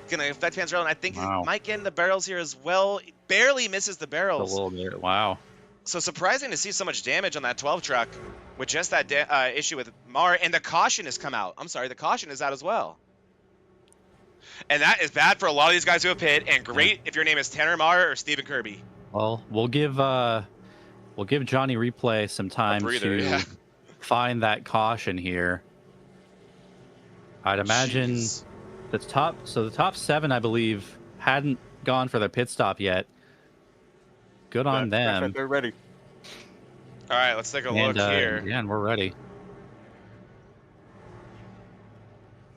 going to affect Panzarella, and I think he might get in the barrels here as well. He barely misses the barrels. A little bit. Wow. So surprising to see so much damage on that 12 truck with just that issue with Mar, and the caution has come out. I'm sorry, the caution is out as well. And that is bad for a lot of these guys who have pit, and great if your name is Tanner Mar or Stephen Kirby. Well, we'll give Johnny Replay some time to find that caution here. I'd imagine the top 7, I believe, hadn't gone for their pit stop yet. Good on them. They're ready. All right, let's take a look here. Yeah, and we're ready.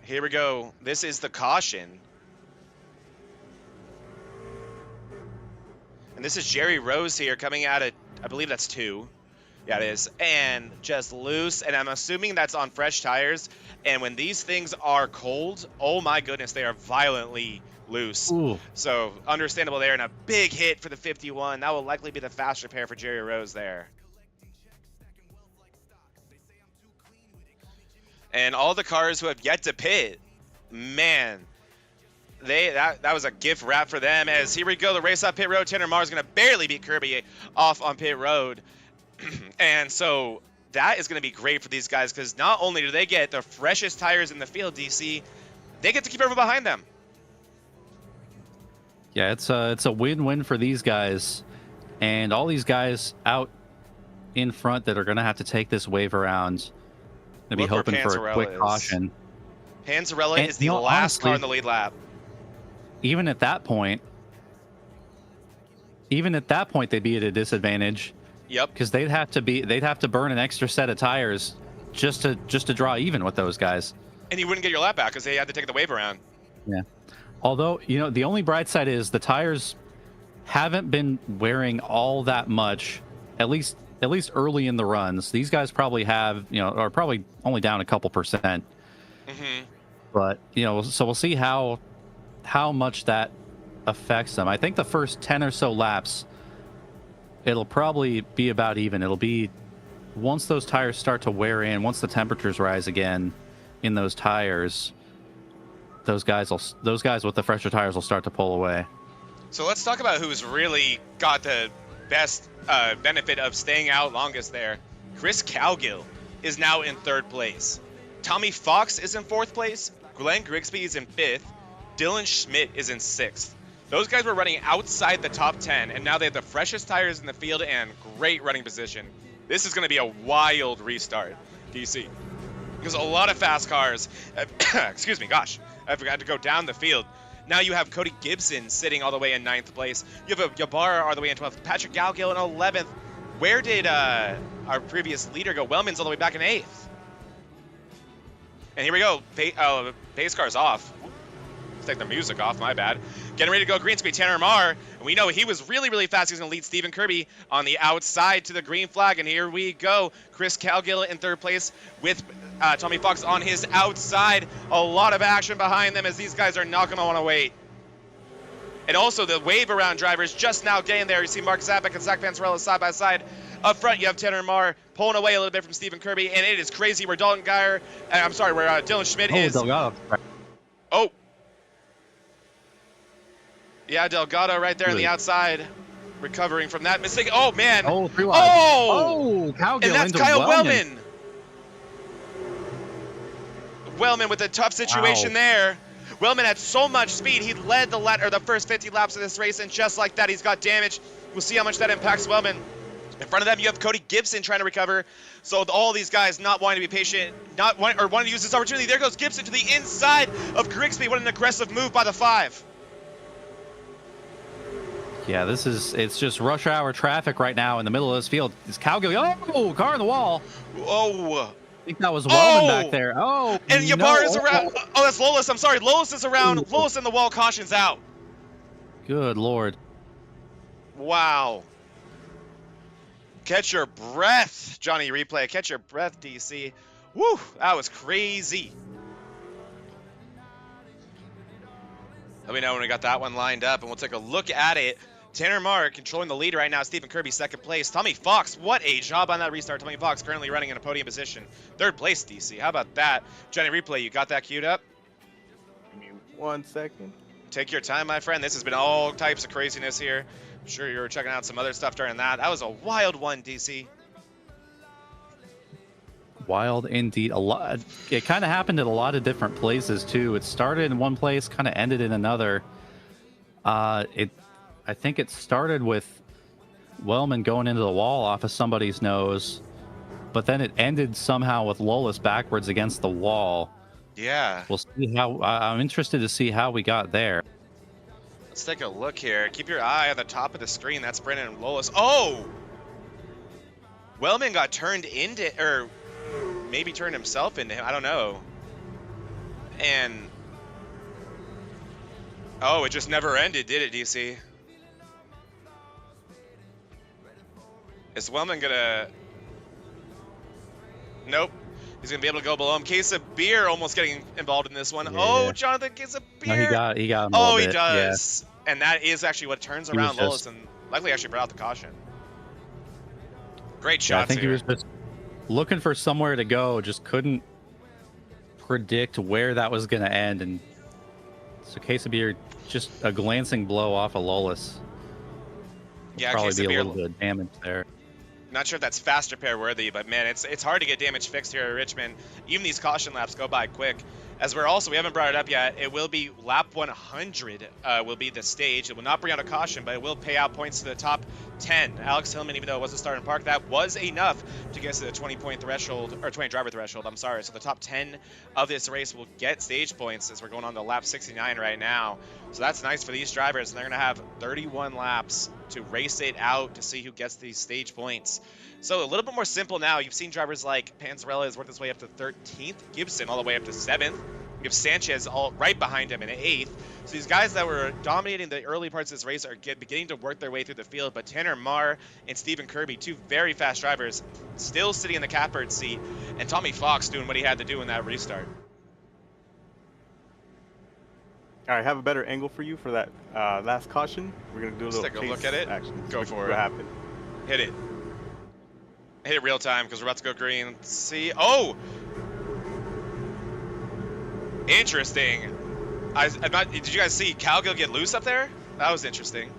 Here we go. This is the caution. And this is Jerry Rose here coming out at, I believe that's 2. Yeah, it is. And just loose. And I'm assuming that's on fresh tires. And when these things are cold, oh my goodness, they are violently loose. Ooh. So understandable there. And a big hit for the 51. That will likely be the fast repair for Jerry Rose there. And all the cars who have yet to pit, man, that was a gift wrap for them. As here we go, the race off pit road. Tanner Marr is going to barely beat Kirby off on pit road. And so that is going to be great for these guys because not only do they get the freshest tires in the field, DC, they get to keep everyone behind them. Yeah, it's a win-win for these guys, and all these guys out in front that are going to have to take this wave around. Gonna be hoping for a quick caution. Panzarella is the last car in the lead lap. Even at that point, they'd be at a disadvantage. Yep. Because they'd have to burn an extra set of tires just to draw even with those guys. And you wouldn't get your lap back because they had to take the wave around. Yeah. Although, the only bright side is the tires haven't been wearing all that much, at least early in the runs. These guys probably have, are probably only down a couple percent. Mm-hmm. But, so we'll see how much that affects them. I think the first 10 or so laps, it'll probably be about even. It'll be once those tires start to wear in, once the temperatures rise again in those tires, those guys with the fresher tires will start to pull away. So let's talk about who's really got the best benefit of staying out longest there. Chris Cowgill is now in 3rd place. Tommy Fox is in 4th place. Glenn Grigsby is in 5th. Dylan Schmidt is in 6th. Those guys were running outside the top 10, and now they have the freshest tires in the field and great running position. This is going to be a wild restart, DC. There's a lot of fast cars. Excuse me, gosh. I forgot to go down the field. Now you have Cody Gibson sitting all the way in 9th place. You have Yabara all the way in 12th. Patrick Galgill in 11th. Where did our previous leader go? Wellman's all the way back in 8th. And here we go. Pace car's off. Let's take the music off, my bad. Getting ready to go green speed, Tanner Marr. And we know he was really, really fast. He's going to lead Stephen Kirby on the outside to the green flag. And here we go. Chris Cowgill in 3rd place with Tommy Fox on his outside. A lot of action behind them as these guys are not going to want to wait. And also the wave around drivers just now getting there. You see Mark Zabek and Zach Panzarella side by side. Up front, you have Tanner Marr pulling away a little bit from Stephen Kirby. And it is crazy where Dylan Schmidt is. Delgado. Oh. Yeah, Delgado right there on the outside, recovering from that mistake. Oh, man. Oh, 3 wide. Oh, Cowgill and that's into Kyle Wellman. Wellman with a tough situation there. Wellman had so much speed. He led the first 50 laps of this race, and just like that, he's got damage. We'll see how much that impacts Wellman. In front of them, you have Cody Gibson trying to recover. So all these guys not wanting to be patient, wanting to use this opportunity. There goes Gibson to the inside of Grigsby. What an aggressive move by the 5. Yeah, it's just rush hour traffic right now in the middle of this field. It's Cowgill. Oh, car in the wall. Oh. I think that was Wellman back there. Oh, and Yabar is around. Oh, that's Lolis. I'm sorry. Lolis is around. Ooh. Lolis in the wall. Caution's out. Good Lord. Wow. Catch your breath, Johnny Replay. Catch your breath, DC. Woo, that was crazy. Let me know when we got that one lined up, and we'll take a look at it. Tanner Marr controlling the lead right now. Stephen Kirby 2nd place. Tommy Fox, what a job on that restart. Tommy Fox currently running in a podium position. 3rd place, DC. How about that? Johnny Replay, you got that queued up? Give me 1 second. Take your time, my friend. This has been all types of craziness here. I'm sure you were checking out some other stuff during that. That was a wild one, DC. Wild indeed. A lot. It kind of happened at a lot of different places too. It started in one place, kind of ended in another. I think it started with Wellman going into the wall off of somebody's nose, but then it ended somehow with Lolis backwards against the wall. Yeah. We'll see how. I'm interested to see how we got there. Let's take a look here. Keep your eye on the top of the screen. That's Brennan and Lolis. Oh! Wellman got turned into, or maybe turned himself into him. I don't know. And oh, it just never ended, did it, DC? Is Wellman gonna Nope. He's going to be able to go below him. Case of Beer almost getting involved in this one. Yeah. Oh, Jonathan, Case of Beer. No, he got him Oh, a he bit. does. Yeah. And that is actually what turns around Lolis and likely actually brought out the caution. Great shots I think here. he was just looking for somewhere to go, just couldn't predict where that was going to end. And so Case of Beer, just a glancing blow off of Lolis. Yeah, probably be a little bit of damage there. Not sure if that's fast repair worthy, but man, it's hard to get damage fixed here at Richmond. Even these caution laps go by quick. As we haven't brought it up yet, it will be lap 100 will be the stage. It will not bring out a caution, but it will pay out points to the top 10. Alex Hillman, even though it wasn't starting park, that was enough to get us to the 20-point threshold, or 20 driver threshold, I'm sorry. So the top 10 of this race will get stage points as we're going on to lap 69 right now. So that's nice for these drivers, and they're going to have 31 laps to race it out to see who gets these stage points. So a little bit more simple now. You've seen drivers like Panzarella has worked his way up to 13th, Gibson all the way up to 7th. You have Sanchez all right behind him in 8th. So these guys that were dominating the early parts of this race are beginning to work their way through the field. But Tanner Marr and Stephen Kirby, two very fast drivers, still sitting in the catbird seat. And Tommy Fox doing what he had to do in that restart. All right, I have a better angle for you for that last caution. We're going to do a little Let's take a look at it. Action. Go for it. What happened? Hit it. Hit it real time because we're about to go green. Let's see. Oh! Interesting. Did you guys see Calgill get loose up there? That was interesting.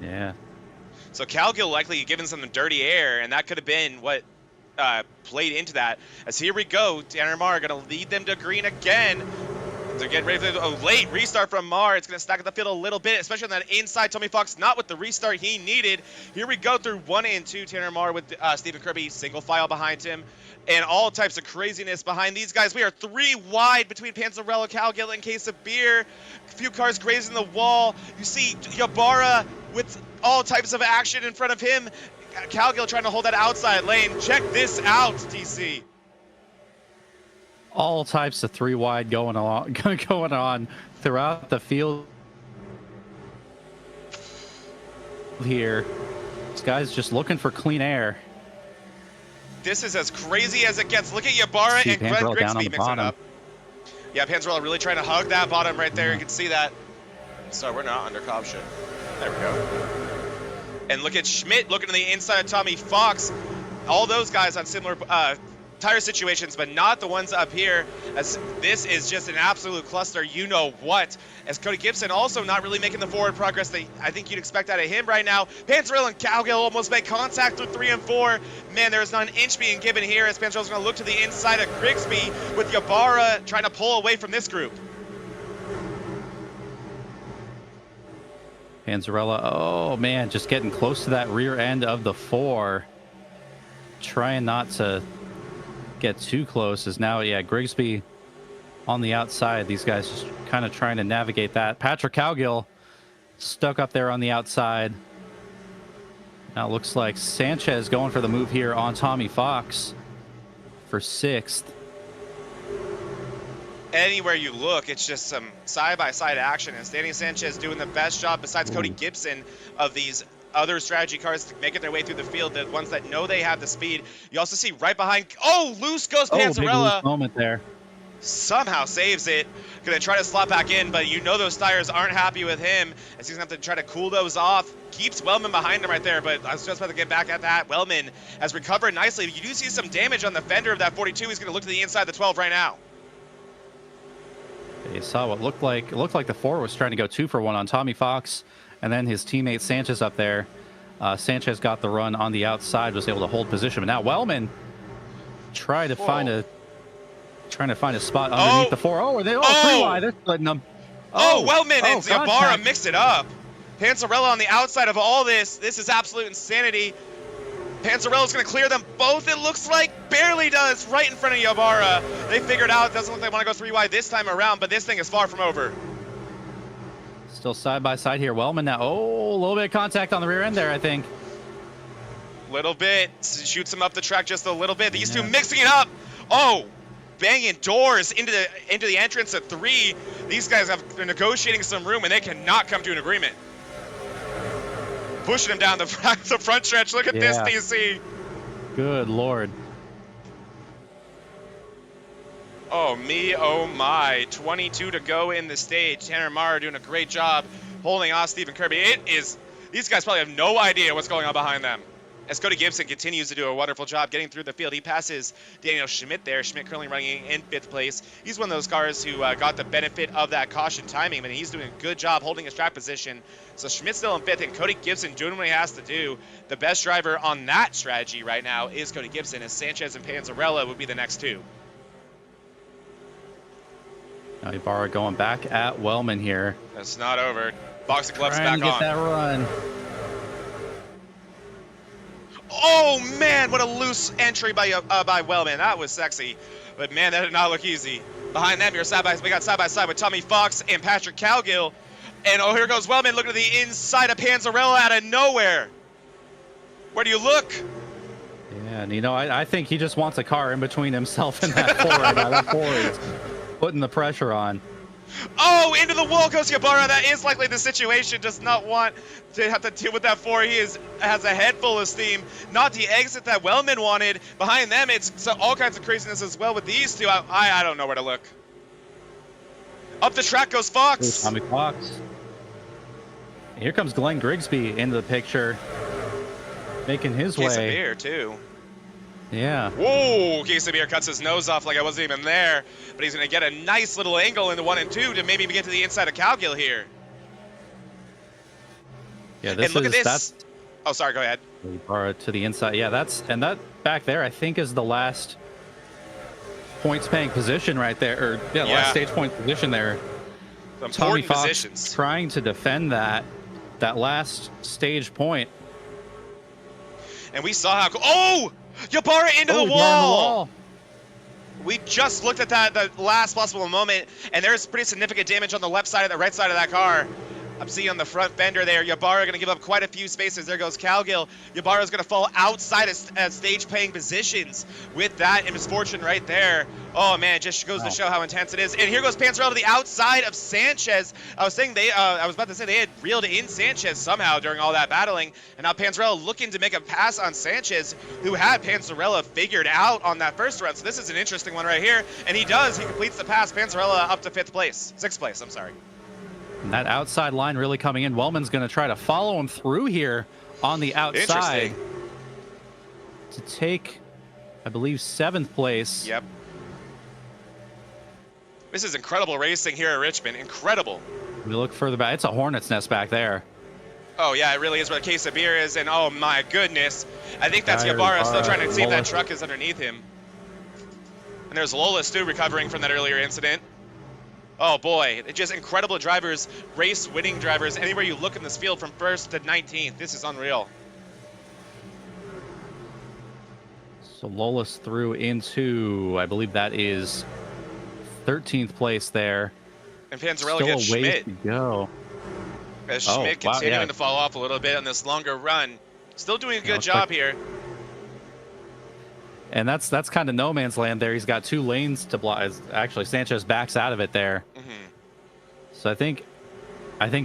Yeah. So Calgill likely giving some dirty air, and that could have been what played into that. As here we go, Tanner Marr going to lead them to green again. They're getting ready for a late restart from Marr. It's going to stack up the field a little bit, especially on that inside. Tommy Fox not with the restart he needed. Here we go through 1 and 2. Tanner Marr with Stephen Kirby, single file behind him. And all types of craziness behind these guys. We are 3 wide between Panzarella, Calgill, and Case of Beer. A few cars grazing the wall. You see Ybarra with all types of action in front of him. Calgill trying to hold that outside lane. Check this out, TC. All types of 3 wide going on throughout the field here. This guy's just looking for clean air. This is as crazy as it gets. Look at Ybarra and Grigsby mixing it up. Yeah, Panzarella really trying to hug that bottom right there. You can see that. So we're not under caution. There we go. And look at Schmidt looking to the inside of Tommy Fox. All those guys on similar tire situations, but not the ones up here, as this is just an absolute cluster, you know what. As Cody Gibson also not really making the forward progress that I think you'd expect out of him right now. Panzarella and Calgill almost make contact through 3 and 4. Man, there's not an inch being given here as Panzarella's going to look to the inside of Grigsby with Ybarra trying to pull away from this group. Panzarella, oh man, just getting close to that rear end of the 4. Trying not to get too close is now, yeah, Grigsby on the outside. These guys just kind of trying to navigate that. Patrick Calgill stuck up there on the outside. Now it looks like Sanchez going for the move here on Tommy Fox for 6th. Anywhere you look, it's just some side-by-side action, and Danny Sanchez doing the best job besides Cody Gibson of these other strategy cars making their way through the field, the ones that know they have the speed. You also see right behind, loose goes Panzarella. Big loose moment there. Somehow saves it. Gonna try to slot back in, but you know those tires aren't happy with him, as he's gonna have to try to cool those off. Keeps Wellman behind him right there, but I was just about to get back at that. Wellman has recovered nicely. You do see some damage on the fender of that 42. He's gonna look to the inside of the 12 right now. You saw what looked like the 4 was trying to go 2 for 1 on Tommy Fox, and then his teammate Sanchez up there. Sanchez got the run on the outside, was able to hold position, but now Wellman trying to find a spot underneath the 4. Oh, are they 3 wide? They're splitting them. Wellman and Ybarra mixed it up. Panzarella on the outside of all this. This is absolute insanity. Panzarella's going to clear them both, it looks like. Barely does, right in front of Ybarra. They figured out it doesn't look like they want to go 3 wide this time around, but this thing is far from over. Still side by side here. Wellman now. Oh, a little bit of contact on the rear end there, I think. Little bit. Shoots him up the track just a little bit. These two mixing it up. Oh, banging doors into the entrance at 3. These guys they're negotiating some room, and they cannot come to an agreement. Pushing him down the front stretch. Look at this, DC. Good Lord. Oh, me, oh my. 22 to go in the stage. Tanner Marr doing a great job holding off Stephen Kirby. These guys probably have no idea what's going on behind them. As Cody Gibson continues to do a wonderful job getting through the field. He passes Daniel Schmidt there. Schmidt currently running in 5th place. He's one of those cars who got the benefit of that caution timing, but he's doing a good job holding his track position. So Schmidt's still in 5th, and Cody Gibson doing what he has to do. The best driver on that strategy right now is Cody Gibson, as Sanchez and Panzarella would be the next 2. Now Ibarra going back at Wellman here. That's not over. Boxing gloves Trying back to on. get that run. Oh man, what a loose entry by Wellman. That was sexy, but man, that did not look easy. Behind them, we got side by side with Tommy Fox and Patrick Cowgill, and oh, here goes Wellman looking at the inside of Panzarella out of nowhere. Where do you look? Yeah, and I think he just wants a car in between himself and that 4 right now. That 4 is putting the pressure on. Oh, into the wall goes Ybarra. That is likely the situation. Does not want to have to deal with that 4. He has a head full of steam. Not the exit that Wellman wanted. Behind them, it's all kinds of craziness as well with these 2. I don't know where to look. Up the track goes Fox. Here's Tommy Fox. Here comes Glenn Grigsby into the picture, making his way. Case of beer too. Yeah. Whoa, Quesabir cuts his nose off like I wasn't even there, but he's going to get a nice little angle into 1 and 2 to maybe get to the inside of Cowgill here. Yeah, this and look is, at this. That's, oh, sorry, go ahead. Ibarra to the inside. Yeah, that back there, I think, is the last points paying position right there, or last stage point position there. Some Tommy important Fox positions. trying to defend that last stage point. And we saw how. Oh! Ybarra into the wall! We just looked at that, the last possible moment, and there's pretty significant damage on the left side of the right side of that car. I'm seeing on the front fender there, Ybarra going to give up quite a few spaces. There goes Cowgill. Ybarra's going to fall outside of stage paying positions with that misfortune right there. Oh man, it just goes to show how intense it is. And here goes Panzarella to the outside of Sanchez. I was about to say they had reeled in Sanchez somehow during all that battling, and now Panzarella looking to make a pass on Sanchez, who had Panzarella figured out on that first run. So this is an interesting one right here, and he does. He completes the pass. Panzarella up to 6th place. I'm sorry. And that outside line really coming in. Wellman's going to try to follow him through here on the outside to take, I believe, 7th place. Yep. This is incredible racing here at Richmond. Incredible. We look further back. It's a hornet's nest back there. Oh, yeah, it really is where the case of beer is. And oh, my goodness. I think that's Ybarra still trying to see if that truck is underneath him. And there's Lola Stu recovering from that earlier incident. Oh boy, just incredible drivers, race-winning drivers. Anywhere you look in this field from 1st to 19th, this is unreal. So Lola's through into, I believe that is 13th place there. And Panzarella Still gets a ways Schmidt. to go. As Schmidt continuing to fall off a little bit on this longer run. Still doing a good job here. And that's kind of no man's land there. He's got 2 lanes to block. Actually, Sanchez backs out of it there. So I think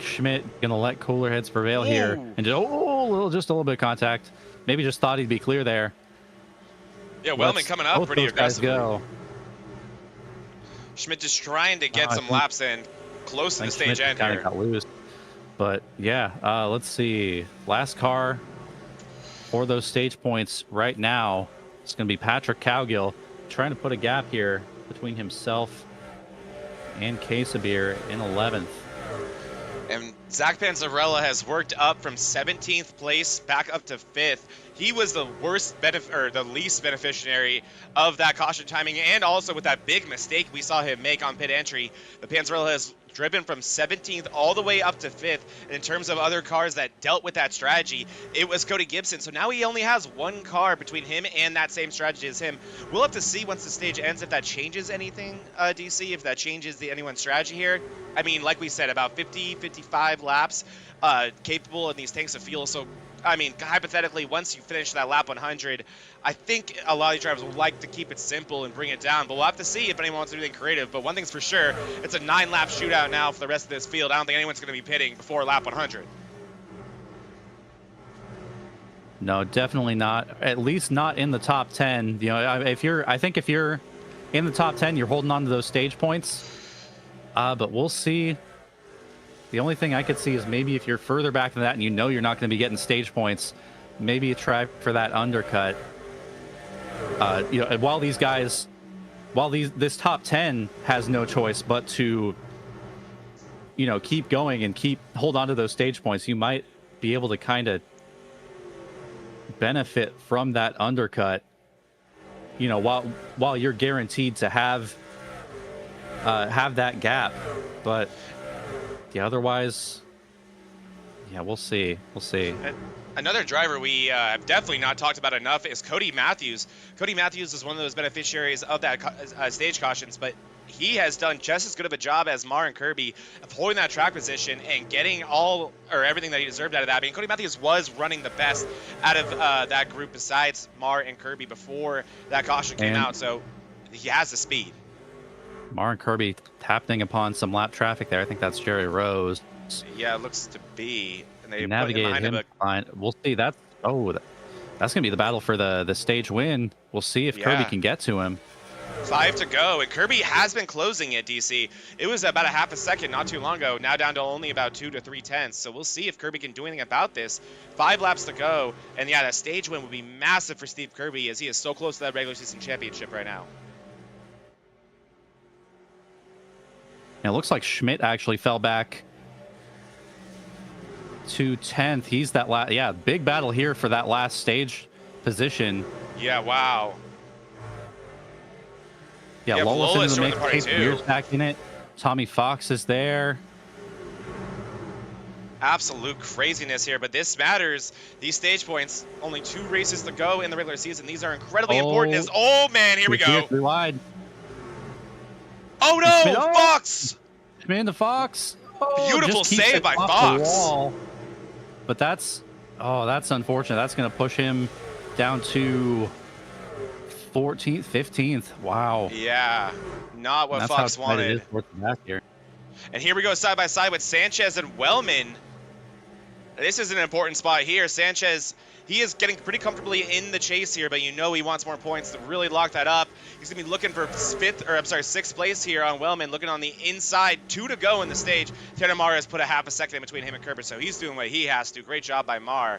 Schmidt gonna let cooler heads prevail here, and just a little bit of contact. Maybe just thought he'd be clear there. Yeah, Wellman coming up pretty aggressively. Go. Schmidt just trying to get some laps in, close to the stage end here. Got loose. But yeah, let's see. Last car for those stage points right now. It's going to be Patrick Cowgill trying to put a gap here between himself and Quesabir in 11th. And Zach Panzarella has worked up from 17th place back up to 5th. He was the the least beneficiary of that caution timing, and also with that big mistake we saw him make on pit entry. The Panzarella has driven from 17th all the way up to 5th. And in terms of other cars that dealt with that strategy, it was Cody Gibson. So now he only has 1 car between him and that same strategy as him. We'll have to see once the stage ends if that changes anything, DC, if that changes anyone's strategy here. I mean, like we said, about 50, 55 laps capable in these tanks of fuel. So, I mean, hypothetically, once you finish that lap 100, I think a lot of these drivers would like to keep it simple and bring it down. But we'll have to see if anyone wants to do anything creative. But one thing's for sure, it's a 9-lap shootout now for the rest of this field. I don't think anyone's going to be pitting before lap 100. No, definitely not. At least not in the top 10. You know, if you're in the top 10, you're holding on to those stage points. But we'll see. The only thing I could see is maybe if you're further back than that and you know you're not going to be getting stage points, maybe you try for that undercut. You know, while these guys, this top 10 has no choice but to, you know, keep going and hold on to those stage points, you might be able to kind of benefit from that undercut, you know, while you're guaranteed to have that gap. But yeah, otherwise, yeah, we'll see. Another driver we have definitely not talked about enough is Cody Matthews. Cody Matthews is one of those beneficiaries of that stage cautions, but he has done just as good of a job as Mar and Kirby of holding that track position and getting everything that he deserved out of that. I mean, Cody Matthews was running the best out of that group besides Mar and Kirby before that caution came out, so he has the speed. Mar and Kirby happening upon some lap traffic there. I think that's Jerry Rose. Yeah, it looks to be. And they navigated him fine. We'll see. That's going to be the battle for the stage win. We'll see if Kirby can get to him. 5 to go, and Kirby has been closing it, DC. It was about a half a second not too long ago, now down to only about 2 to 3 tenths. So we'll see if Kirby can do anything about this. 5 laps to go, and yeah, that stage win would be massive for Steve Kirby as he is so close to that regular season championship right now. And it looks like Schmidt actually fell back to 10th. He's that big battle here for that last stage position. Yeah, wow. Yeah, Lola's in the mix. Beer's back in it. Tommy Fox is there. Absolute craziness here, but this matters. These stage points, only 2 races to go in the regular season. These are incredibly important. Here we go. Wide. Oh no, Fox! Schmidt into Fox. Beautiful save by Fox. But that's unfortunate. That's going to push him down to 14th, 15th. Wow. Yeah, not what Fox wanted. Here. And here we go side by side with Sanchez and Wellman. This is an important spot here. Sanchez, he is getting pretty comfortably in the chase here, but you know he wants more points to really lock that up. He's going to be looking for 6th place here on Wellman, looking on the inside. 2 to go in the stage. Tanner Mar has put a half a second in between him and Kerber, so he's doing what he has to. Great job by Mar.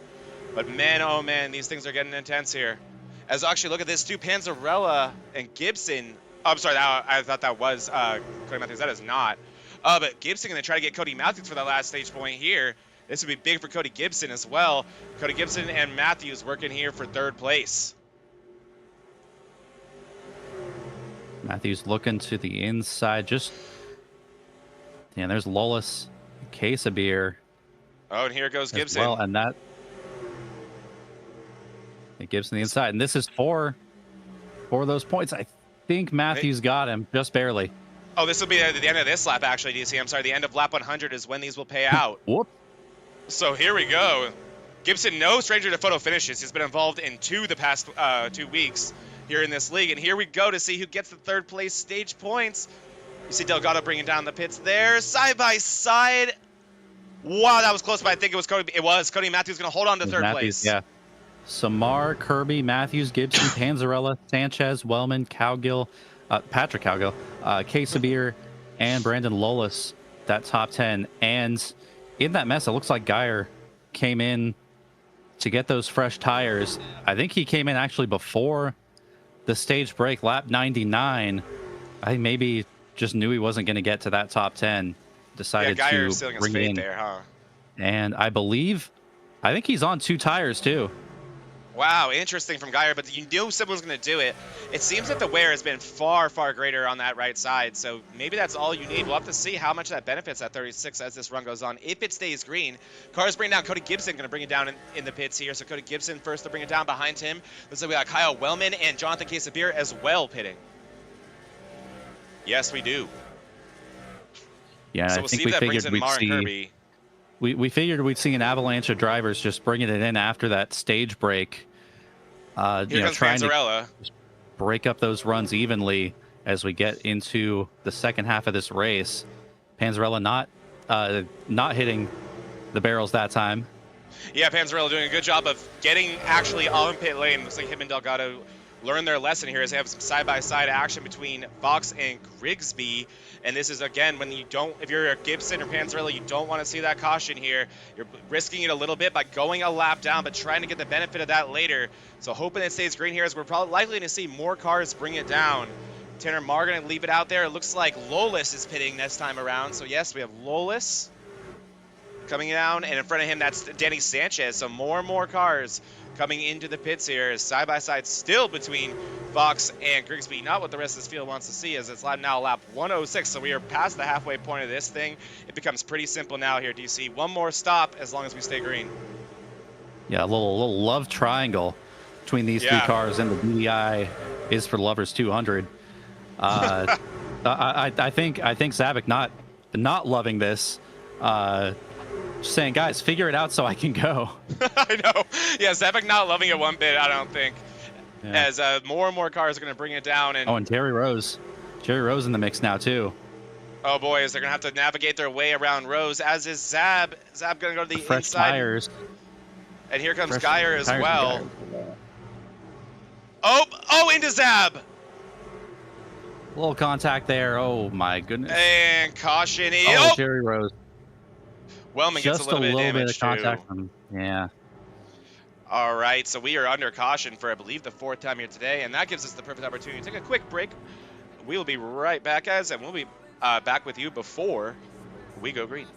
But man, oh man, these things are getting intense here. As actually, look at this too, Panzarella and Gibson. Oh, I'm sorry, I thought that was Cody Matthews. That is not. But Gibson going to try to get Cody Matthews for that last stage point here. This would be big for Cody Gibson as well. Cody Gibson and Matthews working here for 3rd place. Matthews looking to the inside. There's Lolis, case of beer. Oh, and here goes Gibson. Well, and that Gibson the inside. And this is for those points. I think Matthews got him just barely. Oh, this will be the end of this lap, actually, DC. I'm sorry, the end of lap 100 is when these will pay out. Whoop. So here we go. Gibson, no stranger to photo finishes. He's been involved in 2 the past 2 weeks here in this league. And here we go to see who gets the 3rd place stage points. You see Delgado bringing down the pits there. Side by side. Wow, that was close, but I think it was Cody. It was Cody Matthews going to hold on to 3rd place. Yeah. Samar, Kirby, Matthews, Gibson, Panzarella, Sanchez, Wellman, Cowgill, Patrick Cowgill, Quesabir, and Brandon Lolis, that top 10. And in that mess, it looks like Geyer came in to get those fresh tires. I think he came in actually before the stage break, lap 99. I think maybe just knew he wasn't going to get to that top 10. Decided Geyer to sealing his bring fate in there, huh? And I think he's on 2 tires too. Wow, interesting from Geyer, but you knew someone was going to do it. It seems that the wear has been far, far greater on that right side, so maybe that's all you need. We'll have to see how much that benefits that 36 as this run goes on. If it stays green, cars bring down Cody Gibson, going to bring it down in the pits here. So Cody Gibson first to bring it down behind him. Looks like we got Kyle Wellman and Jonathan Quesabir as well pitting. Yes, we do. Yeah, so I we'll think see we if that brings figured in we'd Mar and see. Kirby. We figured we'd see an avalanche of drivers just bringing it in after that stage break. Here comes trying Panzarella. to break up those runs evenly as we get into the second half of this race. Panzarella not hitting the barrels that time. Yeah, Panzarella doing a good job of getting actually on pit lane. Looks like him and Delgado learn their lesson here as they have some side-by-side action between Fox and Grigsby. And this is, again, when you don't, if you're a Gibson or Panzarella, you don't want to see that caution here. You're risking it a little bit by going a lap down, but trying to get the benefit of that later. So hoping it stays green here, as we're probably likely to see more cars bring it down. Tanner Marr going to leave it out there. It looks like Lolis is pitting this time around. So yes, we have Lolis coming down, and in front of him, that's Danny Sanchez. So more and more cars coming into the pits here. Side-by-side still between Fox and Grigsby. Not what the rest of this field wants to see, as it's now lap 106. So we are past the halfway point of this thing. It becomes pretty simple now here, DC. One more stop as long as we stay green. Yeah, a little love triangle between these three cars, and the DDI is for Lovers 200. I think Zabik not loving this. Saying, guys, figure it out so I can go. I know. Yeah, Zabik not loving it one bit, I don't think. Yeah. As more and more cars are going to bring it down. And Jerry Rose. Jerry Rose in the mix now, too. Oh, boys, they're going to have to navigate their way around Rose, as is Zab. Zab going to go to the fresh inside. Tires. And here comes Geyer as well. Oh, into Zab. A little contact there. Oh, my goodness. And caution. Jerry Rose. Wellman gets a little bit of contact from him. Yeah. All right, so we are under caution for, I believe, the 4th time here today, and that gives us the perfect opportunity to take a quick break. We will be right back, guys, and we'll be back with you before we go green.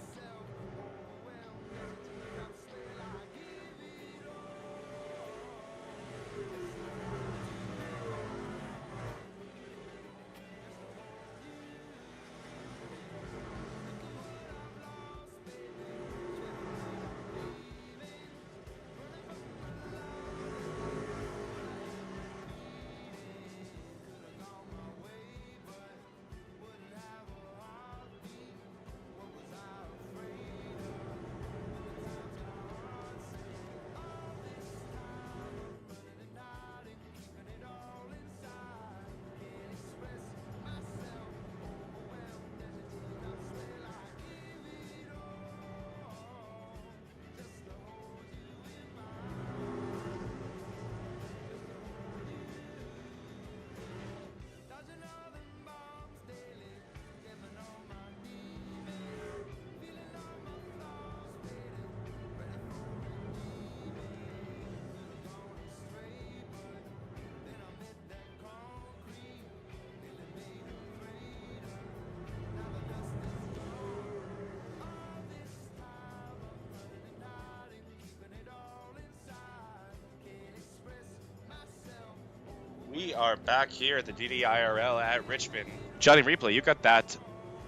We are back here at the DDIRL at Richmond. Johnny Replay, you got that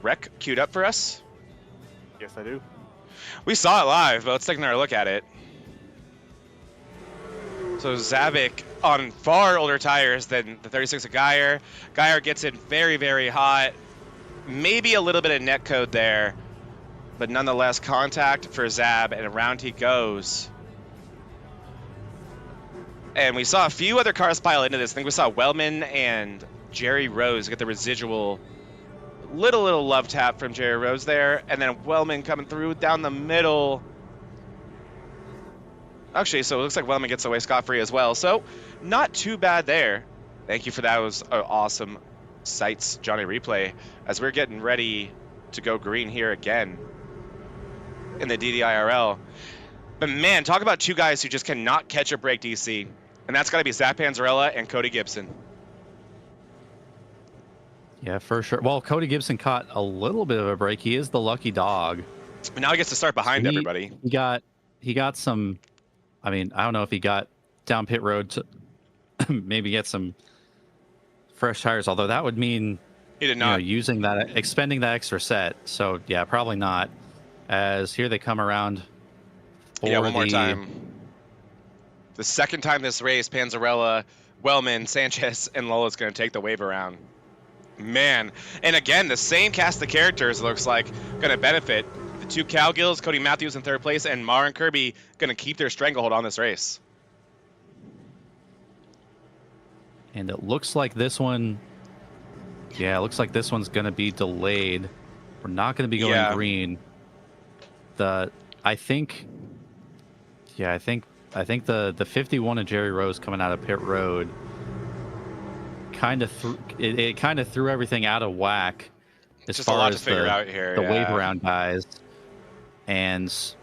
wreck queued up for us? Yes, I do. We saw it live, but let's take another look at it. So Zabik on far older tires than the 36 of Geyer. Geyer gets in very, very hot. Maybe a little bit of net code there, but nonetheless contact for Zab, and around he goes. And we saw a few other cars pile into this. I think we saw Wellman and Jerry Rose get the residual little love tap from Jerry Rose there. And then Wellman coming through down the middle. Actually, so it looks like Wellman gets away scot-free as well. So not too bad there. Thank you for that. It was awesome sights, Johnny Replay, as we're getting ready to go green here again in the DDIRL. But man, talk about two guys who just cannot catch a break, DC. And that's got to be Zap Panzarella and Cody Gibson. Yeah, for sure. Well, Cody Gibson caught a little bit of a break. He is the lucky dog. But now he gets to start behind everybody. He got some, I mean, I don't know if he got down pit road to maybe get some fresh tires, although that would mean he did not using that, expending that extra set. So yeah, probably not. As here they come around. One more time. The second time this race, Panzarella, Wellman, Sanchez, and Lola's going to take the wave around. Man. And again, the same cast of characters looks like going to benefit. The two Cowgills, Cody Matthews in third place, and Mar and Kirby going to keep their stranglehold on this race. And it looks like this one, yeah, it looks like this one's going to be delayed. We're not going to be going green. I think the 51 of Jerry Rose coming out of pit road kind of threw everything out of whack as just a far lot as to figure out here, the yeah. wave around guys. And so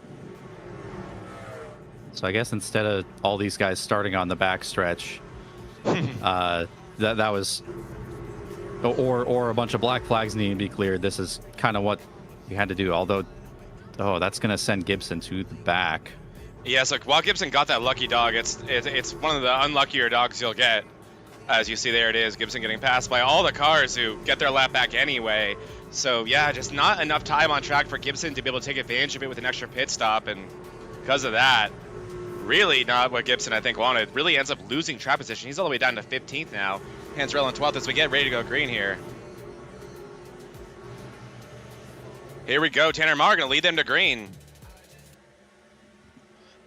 I guess instead of all these guys starting on the backstretch, that was, or a bunch of black flags needing to be cleared. This is kind of what you had to do. Although, that's going to send Gibson to the back. Yeah, so while Gibson got that lucky dog, it's one of the unluckier dogs you'll get. As you see, there it is, Gibson getting passed by all the cars who get their lap back anyway. So yeah, just not enough time on track for Gibson to be able to take advantage of it with an extra pit stop, and because of that, really not what Gibson, I think, wanted. Really ends up losing track position. He's all the way down to 15th now. Panzarella in 12th as we get ready to go green here. Here we go, Tanner Marr gonna lead them to green.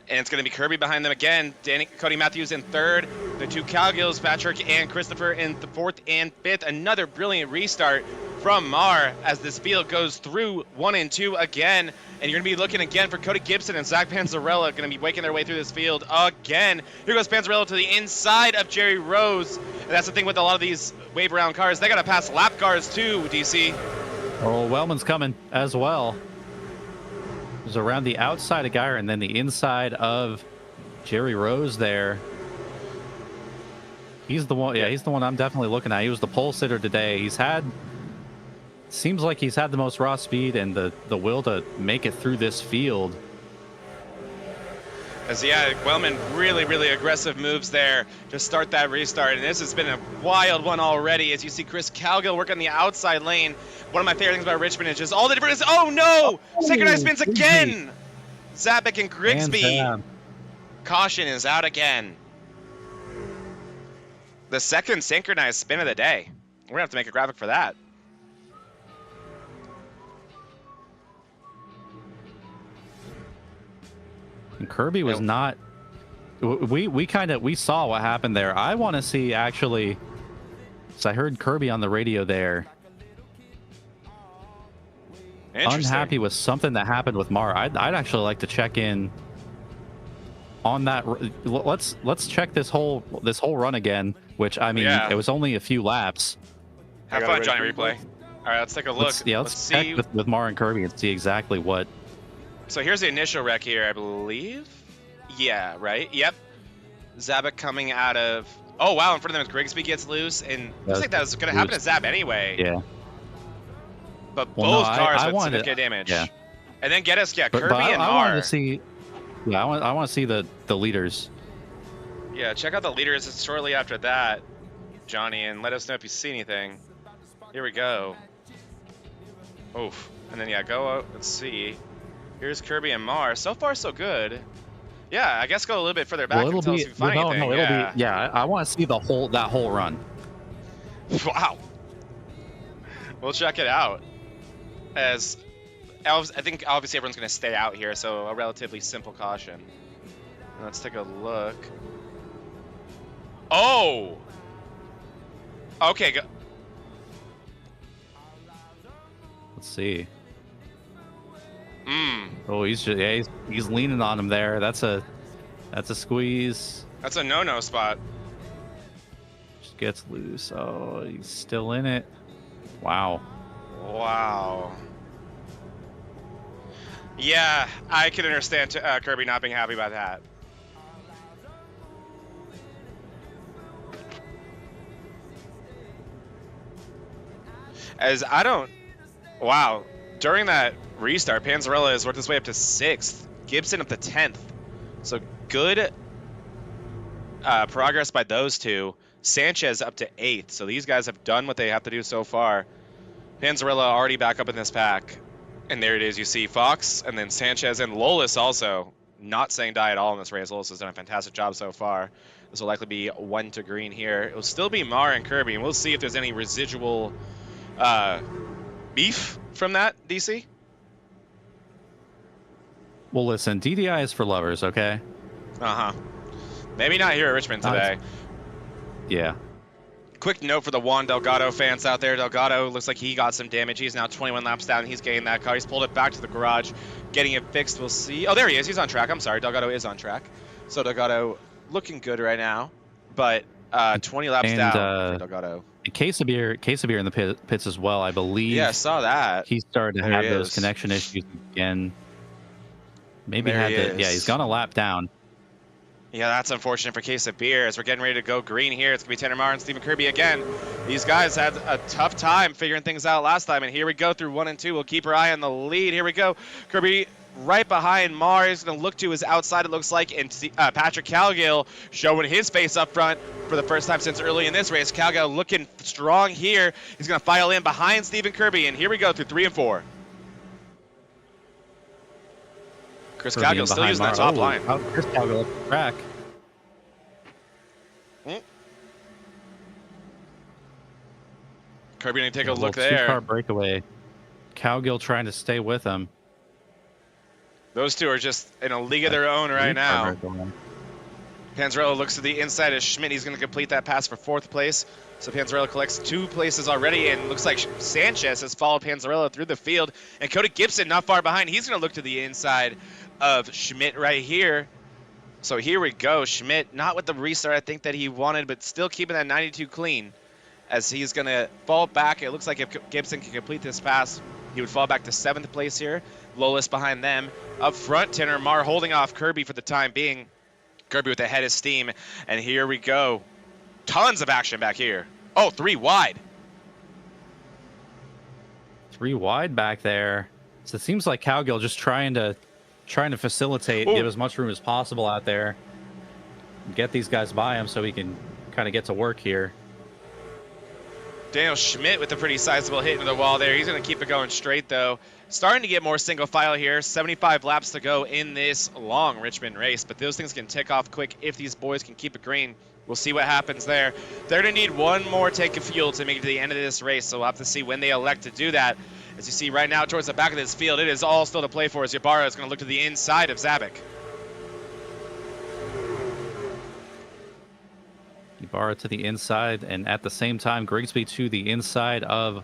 And it's going to be Kirby behind them again. Cody Matthews in 3rd. The 2 Cowgills, Patrick and Christopher in the 4th and 5th. Another brilliant restart from Marr as this field goes through 1 and 2 again. And you're going to be looking again for Cody Gibson and Zach Panzarella going to be waking their way through this field again. Here goes Panzarella to the inside of Jerry Rose. And that's the thing with a lot of these wave around cars. They got to pass lap cars too, DC. Oh, Wellman's coming as well. It was around the outside of Geyer and then the inside of Jerry Rose there. He's the one, he's the one I'm definitely looking at. He was the pole sitter today. Seems like he's had the most raw speed and the will to make it through this field. As Wellman really aggressive moves there to start that restart, and this has been a wild one already. As you see Chris Cowgill work on the outside lane. One of my favorite things about Richmond is just all the different. Oh no! Synchronized spins again. Zabek and Grigsby. Caution is out again. The second synchronized spin of the day. We're gonna have to make a graphic for that. And Kirby was not. We saw what happened there. I want to see actually. So I heard Kirby on the radio there. Unhappy with something that happened with Marr. I'd actually like to check in on that. Let's check this whole run again. Which I mean, it was only a few laps. Have fun, Johnny Replay. All right, let's take a look. Let's see with Marr and Kirby and see exactly what. So here's the initial wreck here, I believe. Yeah, right. Yep. Zabek coming out of. Oh wow! In front of them, Grigsby gets loose, and looks like that was going to happen to Zab anyway. Yeah. But both cars with significant damage. Yeah. And then get us, Kirby but and Marr. I want to see. Yeah, I want to see the leaders. Yeah, check out the leaders shortly after that, Johnny, and let us know if you see anything. Here we go. Oof. And then go out. Let's see. Here's Kirby and Marr. So far, so good. Yeah, I guess go a little bit further back and tell us if you find anything. I want to see that whole run. Wow. We'll check it out. As I think obviously everyone's going to stay out here, so a relatively simple caution. Let's take a look. Oh! Okay. Let's see. Oh, he's leaning on him there. That's a squeeze. That's a no-no spot. Just gets loose. Oh, he's still in it. Wow. Wow. Yeah, I can understand Kirby not being happy about that. As I don't... Wow. During that restart, Panzarella has worked his way up to 6th. Gibson up to 10th. So good progress by those two. Sanchez up to 8th. So these guys have done what they have to do so far. Panzarella already back up in this pack. And there it is. You see Fox and then Sanchez and Lolis also not saying die at all in this race. Lolis has done a fantastic job so far. This will likely be 1 to green here. It will still be Marr and Kirby, and we'll see if there's any residual beef from that, DC. Well, listen, DDI is for lovers, okay? Uh-huh. Maybe not here at Richmond today. Yeah. Quick note for the Juan Delgado fans out there. Delgado looks like he got some damage. He's now 21 laps down. He's getting that car. He's pulled it back to the garage, getting it fixed. We'll see. Oh, there he is. He's on track. I'm sorry. Delgado is on track. So Delgado looking good right now. But 20 laps and, down for Delgado. Quesabir in the pits as well, I believe. Yeah, I saw that. He started to have those connection issues again. Maybe he's gone a lap down. Yeah, that's unfortunate for Quesabir as we're getting ready to go green here. It's going to be Tanner Marr and Stephen Kirby again. These guys had a tough time figuring things out last time, and here we go through 1 and 2. We'll keep our eye on the lead. Here we go. Kirby right behind Marr. He's going to look to his outside, it looks like, and Patrick Calgill showing his face up front for the first time since early in this race. Calgill looking strong here. He's going to file in behind Stephen Kirby, and here we go through 3 and 4. Chris Calgill still using that top line. Chris Calgill track. Kirby going to take a look there. 2-car breakaway. Calgill trying to stay with him. Those two are just in a league of their own right now. Panzarella looks to the inside of Schmidt. He's going to complete that pass for 4th place. So Panzarella collects 2 places already, and looks like Sanchez has followed Panzarella through the field. And Cody Gibson not far behind. He's going to look to the inside of Schmidt right here. So here we go. Schmidt, not with the restart I think that he wanted, but still keeping that 92 clean as he's going to fall back. It looks like if Gibson can complete this pass, he would fall back to 7th place here. Lowest behind them. Up front, Tanner Marr holding off Kirby for the time being. Kirby with the head of steam. And here we go. Tons of action back here. Oh, 3 wide. 3 wide back there. So it seems like Calgill just trying to facilitate, give as much room as possible out there. Get these guys by him so he can kind of get to work here. Daniel Schmidt with a pretty sizable hit into the wall there. He's going to keep it going straight, though. Starting to get more single file here. 75 laps to go in this long Richmond race, but those things can tick off quick if these boys can keep it green. We'll see what happens there. They're going to need one more tank of fuel to make it to the end of this race, so we'll have to see when they elect to do that. As you see right now towards the back of this field, it is all still to play for as Ybarra is going to look to the inside of Zabik. Ybarra to the inside, and at the same time, Grigsby to the inside of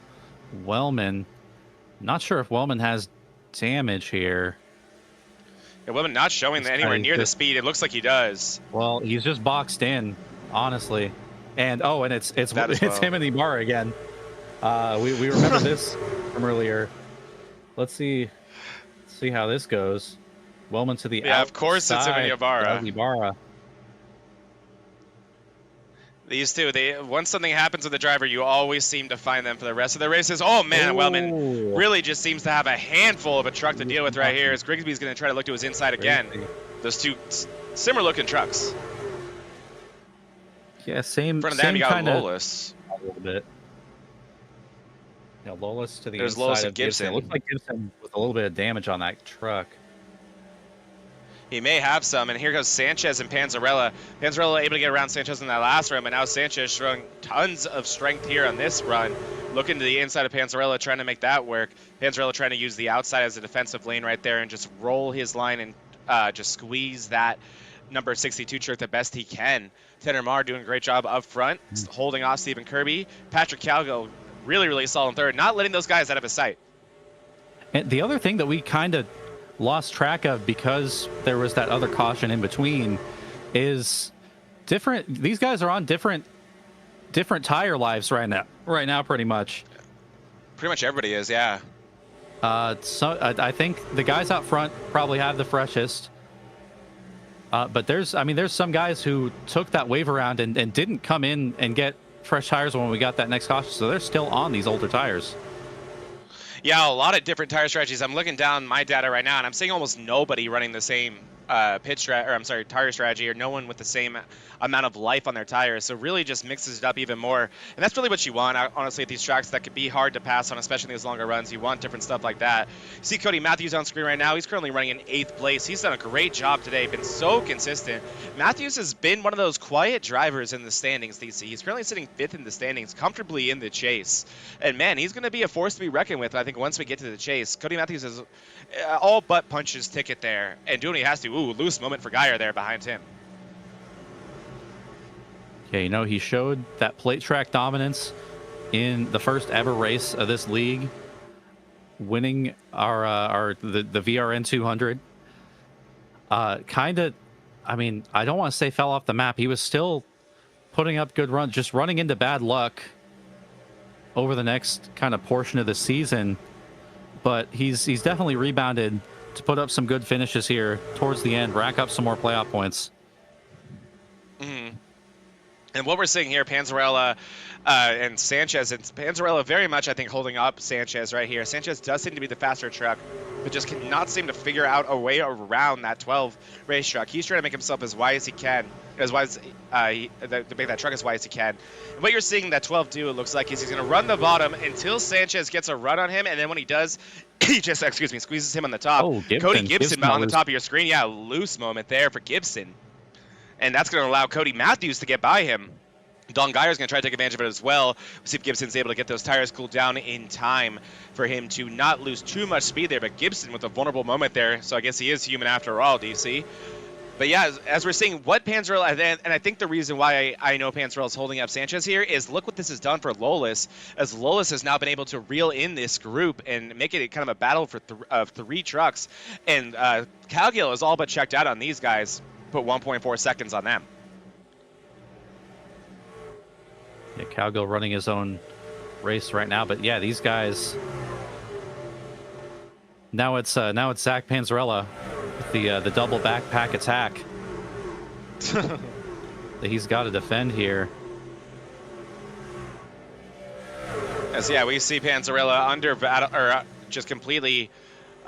Wellman. Not sure if Wellman has damage here. Yeah, Wellman not showing anywhere near the speed. It looks like he does. Well, he's just boxed in, honestly. And it's him and Ybarra again. We remember this from earlier. Let's see how this goes. Wellman to the outside. Yeah, of course it's him and Ybarra. These two, once something happens with the driver, you always seem to find them for the rest of the races. Oh, man, Wellman really just seems to have a handful of a truck to deal with right here as Grigsby's going to try to look to his inside again. Those two similar-looking trucks. Yeah, same. In front of them, you got Lolis. A little bit. Yeah, Lolis to the There's inside Lolis and of Gibson. It looks like Gibson with a little bit of damage on that truck. He may have some, and here goes Sanchez and Panzarella. Panzarella able to get around Sanchez in that last run, but now Sanchez showing tons of strength here on this run. Looking to the inside of Panzarella, trying to make that work. Panzarella trying to use the outside as a defensive lane right there and just roll his line and just squeeze that number 62 truck the best he can. Tanner Marr doing a great job up front, holding off Stephen Kirby. Patrick Calgill really, really solid in third, not letting those guys out of his sight. And the other thing that we kind of lost track of because there was that other caution in between is these guys are on different tire lives right now pretty much Everybody is, yeah. So I think the guys out front probably have the freshest, but there's some guys who took that wave around and didn't come in and get fresh tires when we got that next caution, so they're still on these older tires. Yeah, a lot of different tire strategies. I'm looking down my data right now, and I'm seeing almost nobody running the same tire strategy, or no one with the same amount of life on their tires. So really just mixes it up even more. And that's really what you want, honestly, at these tracks that could be hard to pass on, especially in these longer runs. You want different stuff like that. You see Cody Matthews on screen right now. He's currently running in 8th place. He's done a great job today, been so consistent. Matthews has been one of those quiet drivers in the standings, DC. He's currently sitting 5th in the standings, comfortably in the chase. And man, he's going to be a force to be reckoned with, I think, once we get to the chase. Cody Matthews has all but punched his ticket there and doing what he has to. Ooh, loose moment for Geyer there behind him. Yeah, he showed that plate track dominance in the first ever race of this league, winning the VRN 200. I don't want to say fell off the map. He was still putting up good runs, just running into bad luck over the next kind of portion of the season. But he's definitely rebounded to put up some good finishes here towards the end, rack up some more playoff points. And what we're seeing here, Panzarella and Sanchez, and Panzarella very much, I think, holding up Sanchez right here. Sanchez does seem to be the faster truck, but just cannot seem to figure out a way around that 12 race truck. He's trying to make himself as wide as he can, to make that truck as wide as he can. And what you're seeing that 12 do, it looks like, is he's going to run the bottom until Sanchez gets a run on him, and then when he does, he just, squeezes him on the top. Oh, Cody Gibson on the top of your screen. Yeah, loose moment there for Gibson. And that's going to allow Cody Matthews to get by him. Don Geyer's going to try to take advantage of it as well. We'll see if Gibson's able to get those tires cooled down in time for him to not lose too much speed there. But Gibson with a vulnerable moment there, so I guess he is human after all, DC. But yeah, as we're seeing what Panzarella, and I think the reason why I know Panzarella is holding up Sanchez here is look what this has done for Lolis, as Lolis has now been able to reel in this group and make it kind of a battle for three trucks. And Calgill is all but checked out on these guys. Put 1.4 seconds on them. Yeah, Calgill running his own race right now, but yeah, these guys. Now it's Zach Panzarella with the double backpack attack that he's got to defend here. As yeah, we see Panzarella under battle, or just completely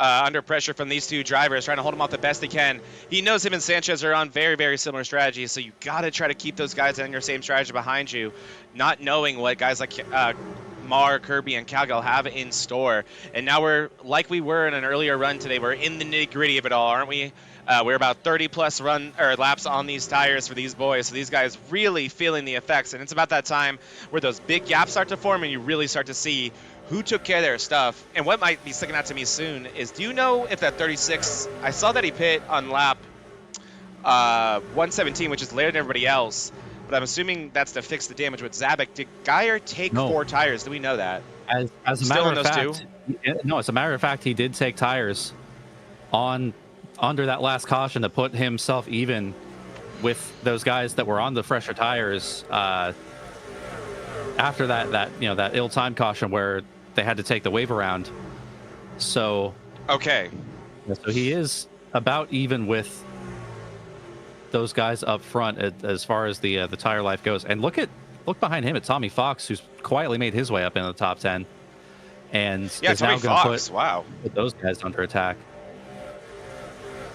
under pressure from these two drivers, trying to hold him off the best they can. He knows him and Sanchez are on very, very similar strategies, so you got to try to keep those guys on your same strategy behind you, not knowing what guys like Mar, Kirby, and Calgill have in store. And now we're, like we were in an earlier run today, we're in the nitty-gritty of it all, aren't we? We're about 30-plus laps on these tires for these boys, so these guys really feeling the effects. And it's about that time where those big gaps start to form and you really start to see who took care of their stuff. And what might be sticking out to me soon is, do you know if that 36, I saw that he pit on lap 117, which is later than everybody else, but I'm assuming that's to fix the damage with Zabek. Did Geyer take 4 tires? Do we know that? As a Still matter in of those fact, no, as a matter of fact, he did take tires under that last caution to put himself even with those guys that were on the fresher tires after that ill-timed caution where they had to take the wave around. So okay, so he is about even with those guys up front as far as the tire life goes. And look behind him at Tommy Fox, who's quietly made his way up in the top 10, and yeah, is Tommy now going Fox, to put those guys under attack.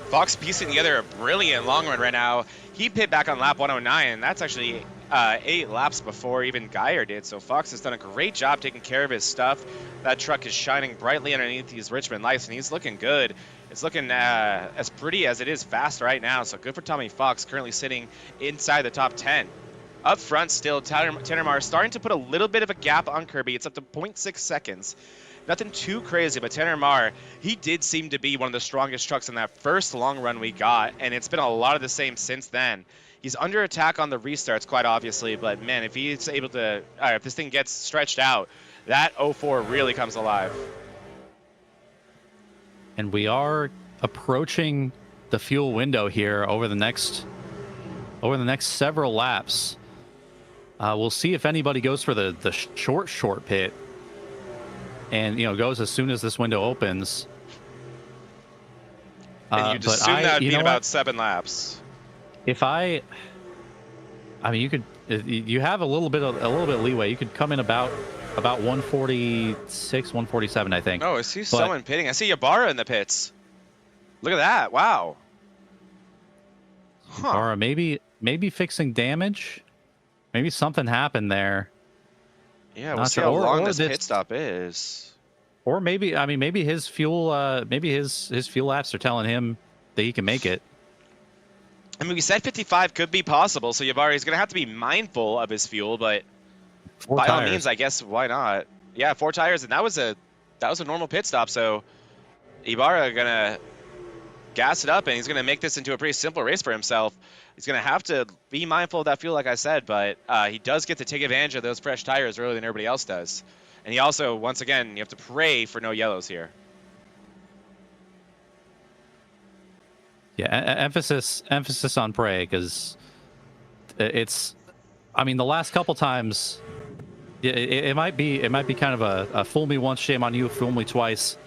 Fox piecing together a brilliant long run right now. He pit back on lap 109, and that's actually 8 laps before even Geyer did. So Fox has done a great job taking care of his stuff. That truck is shining brightly underneath these Richmond lights, and he's looking good. It's looking as pretty as it is fast right now. So good for Tommy Fox, currently sitting inside the top 10. Up front still, Tanner Marr starting to put a little bit of a gap on Kirby. It's up to 0.6 seconds. Nothing too crazy, but Tanner Marr, he did seem to be one of the strongest trucks in that first long run we got, and it's been a lot of the same since then. He's under attack on the restarts, quite obviously, but man, if he's able to, if this thing gets stretched out, that 04 really comes alive. And we are approaching the fuel window here over the next several laps. We'll see if anybody goes for the short pit, and goes as soon as this window opens. And you'd assume that would be about 7 laps. You have a little bit of leeway. You could come in about 146, 147, I think. Oh, I see someone pitting. I see Ybarra in the pits. Look at that! Wow. Huh. Or maybe fixing damage. Maybe something happened there. Yeah, we'll see how long this pit stop is. Or maybe his fuel his fuel apps are telling him that he can make it. I mean, we said 55 could be possible, so Ybarra is going to have to be mindful of his fuel, but by all means, I guess, why not? Yeah, 4 tires, and that was a normal pit stop, so Ybarra going to gas it up, and he's going to make this into a pretty simple race for himself. He's going to have to be mindful of that fuel, like I said, but he does get to take advantage of those fresh tires earlier than everybody else does. And he also, once again, you have to pray for no yellows here. Yeah, emphasis on pray, because it's I mean, the last couple times, it might be kind of a fool me once, shame on you, fool me twice.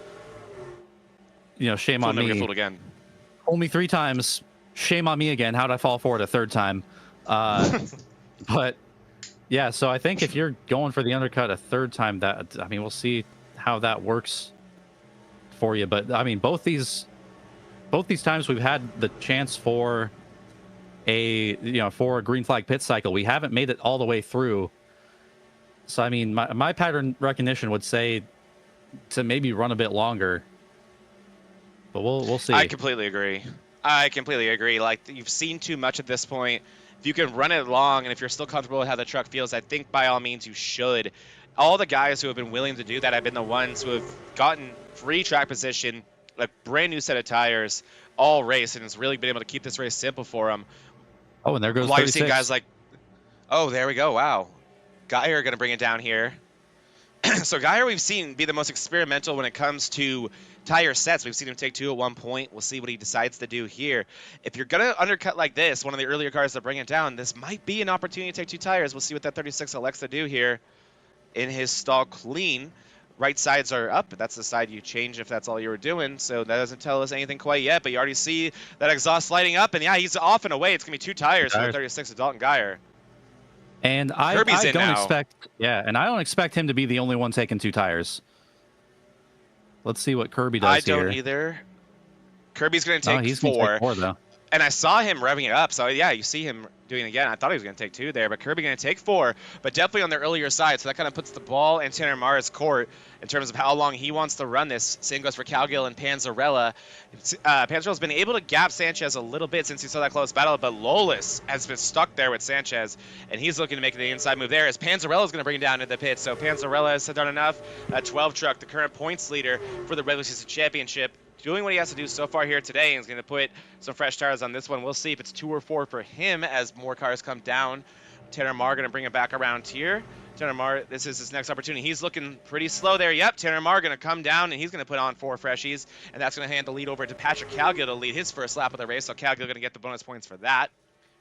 You know, shame on me. Fooled again. Fool me 3 times, shame on me again. How'd I fall for it a 3rd time? But yeah, so I think if you're going for the undercut a 3rd time, we'll see how that works for you. But I mean, both these times we've had the chance for a green flag pit cycle. We haven't made it all the way through. So I mean, my pattern recognition would say to maybe run a bit longer. But we'll see. I completely agree. Like, you've seen too much at this point. If you can run it long, and if you're still comfortable with how the truck feels, I think by all means you should. All the guys who have been willing to do that have been the ones who have gotten free track position, a brand new set of tires, all race, and has really been able to keep this race simple for them. Oh, and there goes While 36. you've seen guys like, oh, there we go. Wow. Geyer going to bring it down here. So Geyer we've seen be the most experimental when it comes to tire sets. We've seen him take 2 at one point. We'll see what he decides to do here. If you're going to undercut like this, one of the earlier cars to bring it down, this might be an opportunity to take 2 tires. We'll see what that 36 elects to do here in his stall clean. Right sides are up, but that's the side you change if that's all you were doing. So that doesn't tell us anything quite yet, but you already see that exhaust lighting up, and yeah, he's off and away. It's going to be 2 tires for the 36 of Dalton Geyer. And I don't expect him to be the only one taking 2 tires. Let's see what Kirby does here. I don't either. Kirby's going to take he's 4. Gonna take 4 though. And I saw him revving it up, so yeah, you see him doing it again. I thought he was going to take 2 there, but Kirby going to take 4, but definitely on the earlier side, so that kind of puts the ball in Tanner Marr's court in terms of how long he wants to run this. Same goes for Cowgill and Panzarella. Panzarella's been able to gap Sanchez a little bit since he saw that close battle, but Lolis has been stuck there with Sanchez, and he's looking to make the inside move there as Panzarella's going to bring him down to the pit. So Panzarella has done enough. 12 truck, the current points leader for the regular season championship, doing what he has to do so far here today, and he's going to put some fresh tires on this one. We'll see if it's 2 or 4 for him as more cars come down. Tanner Marr going to bring it back around here. Tanner Marr, this is his next opportunity. He's looking pretty slow there. Yep, Tanner Marr going to come down, and he's going to put on 4 freshies, and that's going to hand the lead over to Patrick Cowgill to lead his first lap of the race, so Cowgill going to get the bonus points for that.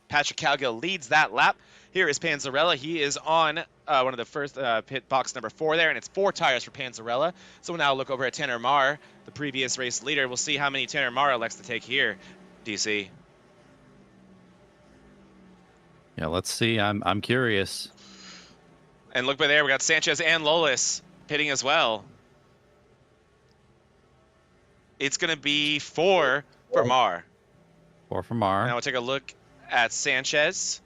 Patrick Cowgill leads that lap. Here is Panzarella. He is on one of the first pit box number 4 there, and it's 4 tires for Panzarella. So we'll now look over at Tanner Marr, the previous race leader. We'll see how many Tanner Marr elects to take here, DC. Yeah, let's see. I'm curious. And look by there, we got Sanchez and Lolis pitting as well. It's going to be 4 for Marr. 4 for Marr. Now we'll take a look at Sanchez.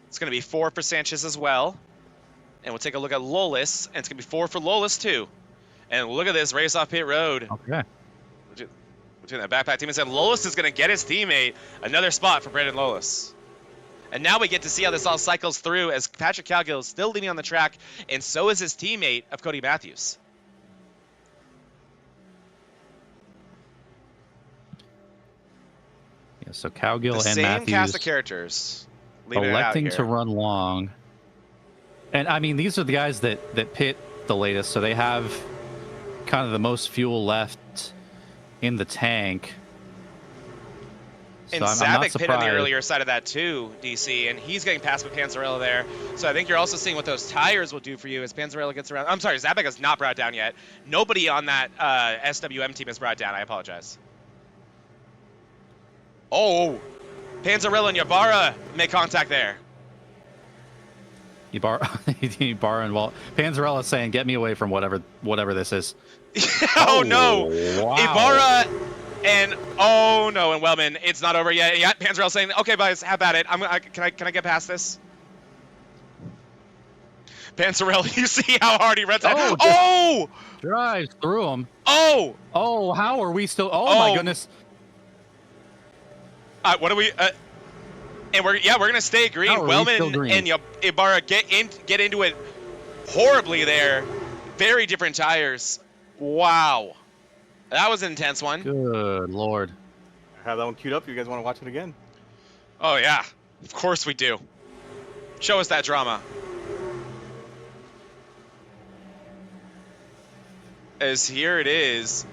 It's going to be 4 for Sanchez as well. And we'll take a look at Lolis, and it's going to be 4 for Lolis too. And look at this race off pit road. Okay. Between that backpack team, and Lolis is going to get his teammate another spot for Brandon Lolis. And now we get to see how this all cycles through as Patrick Cowgill is still leading on the track, and so is his teammate of Cody Matthews. Yeah, so Cowgill and same Matthews cast of characters electing to run long. And I mean, these are the guys that pit the latest, so they have kind of the most fuel left in the tank. And Zabik pit on the earlier side of that too, DC, and he's getting past with Panzarella there. So I think you're also seeing what those tires will do for you as Panzarella gets around. I'm sorry, Zabik is not brought down yet. Nobody on that SWM team is brought down. I apologize. Oh, Panzarella and Ybarra make contact there. Ybarra and Panzarella saying, "Get me away from whatever this is." Oh no, wow. Ybarra. And oh no, and Wellman, it's not over yet. Yeah, Panzarella saying, "Okay, guys, have at it. Can I get past this?" Panzarella, you see how hard he runs that? Oh! Drives through him. Oh! Oh, how are we still? Oh my goodness! What do we? And we're gonna stay green. Wellman and Ybarra get into it horribly there. Very different tires. Wow. That was an intense one. Good Lord. I have that one queued up. You guys want to watch it again? Oh, yeah. Of course we do. Show us that drama. As here it is.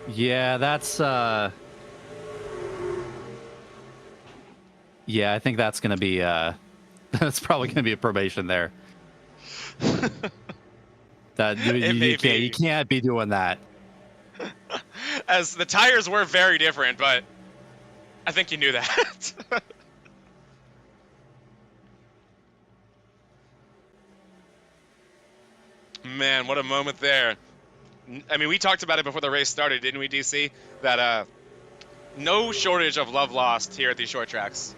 Yeah, that's... Yeah, I think that's going to be that's probably going to be a probation there. That you can't be doing that. As the tires were very different, but I think you knew that. Man, what a moment there. I mean, we talked about it before the race started, didn't we, DC? That no shortage of love lost here at these short tracks.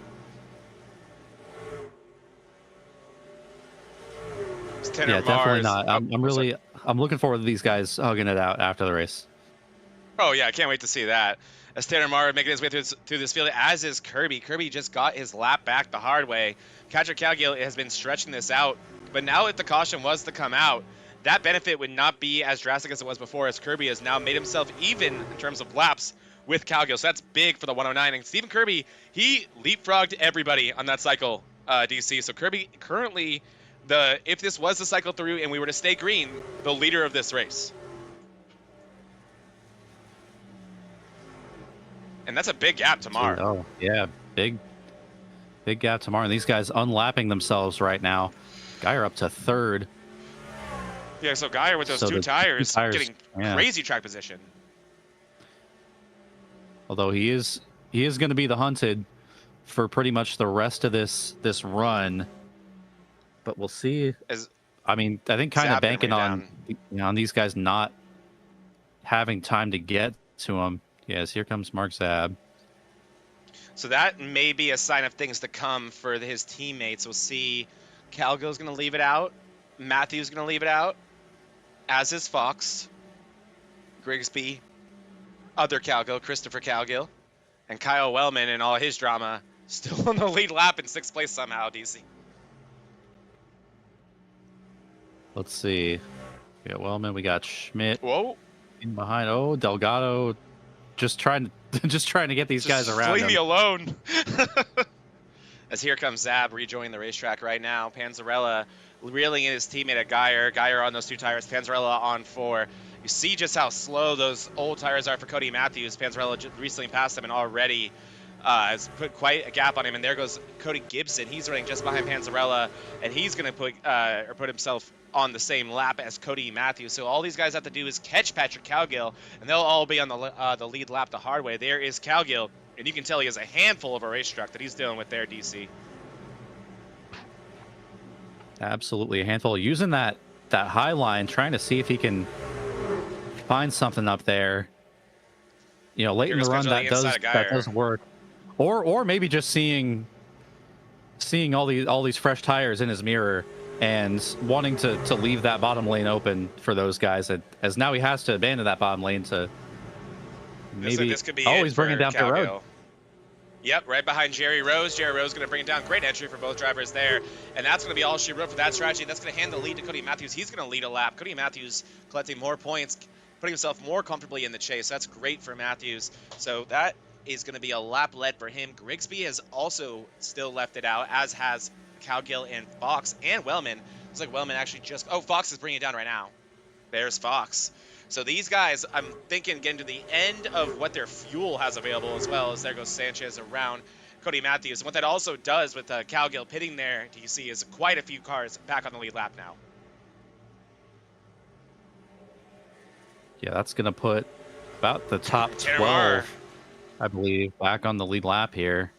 Yeah, definitely not. I'm looking forward to these guys hugging it out after the race. Oh yeah, I can't wait to see that. As Tanner Marr making his way through this field, as is Kirby. Kirby just got his lap back the hard way. Patrick Calgill has been stretching this out, but now if the caution was to come out, that benefit would not be as drastic as it was before, as Kirby has now made himself even in terms of laps with Calgill. So that's big for the 109. And Stephen Kirby, he leapfrogged everybody on that cycle, DC. So Kirby currently, if this was the cycle through and we were to stay green, the leader of this race. And that's a big gap to Marr. Oh, yeah, big gap to Marr. And these guys unlapping themselves right now. Geyer up to third. Yeah, so Geyer with those two tires getting crazy track position. Although he is going to be the hunted for pretty much the rest of this run. But we'll see. I mean, I think kind of banking on these guys not having time to get to him. Yes, here comes Mark Zab. So that may be a sign of things to come for his teammates. We'll see. Calgill's going to leave it out. Matthews going to leave it out, as is Fox, Grigsby, other Calgill, Christopher Calgill, and Kyle Wellman and all his drama still on the lead lap in 6th place somehow, DC. Let's see. We got Wellman. We got Schmidt. Whoa. In behind. Oh, Delgado. Just trying to get these guys around. Leave me alone. As here comes Zab rejoining the racetrack right now. Panzarella reeling in his teammate at Geyer. Geyer on those 2 tires. Panzarella on 4. You see just how slow those old tires are for Cody Matthews. Panzarella just recently passed him and already has put quite a gap on him. And there goes Cody Gibson. He's running just behind Panzarella, and he's going to put himself on the same lap as Cody Matthews. So all these guys have to do is catch Patrick Calgill, and they'll all be on the lead lap the hard way. There is Calgill, and you can tell he has a handful of a racetrack that he's dealing with there, DC. Absolutely a handful. Using that high line, trying to see if he can find something up there. You know, late in the run that does work. Or maybe just seeing all these fresh tires in his mirror and wanting to leave that bottom lane open for those guys. As now he has to abandon that bottom lane to maybe this could be always bring it down the road. Yep, right behind Jerry Rose. Jerry Rose going to bring it down. Great entry for both drivers there. And that's going to be all she wrote for that strategy. That's going to hand the lead to Cody Matthews. He's going to lead a lap. Cody Matthews collecting more points, putting himself more comfortably in the chase. That's great for Matthews. So that is going to be a lap led for him. Grigsby has also still left it out, as has Calgill and Fox and Wellman. Looks like Wellman actually just... Oh, Fox is bringing it down right now. There's Fox. So these guys, I'm thinking, getting to the end of what their fuel has available, as well as there goes Sanchez around Cody Matthews. And what that also does with Calgill pitting there, DC, is quite a few cars back on the lead lap now. Yeah, that's going to put about the top 12, I believe, back on the lead lap here.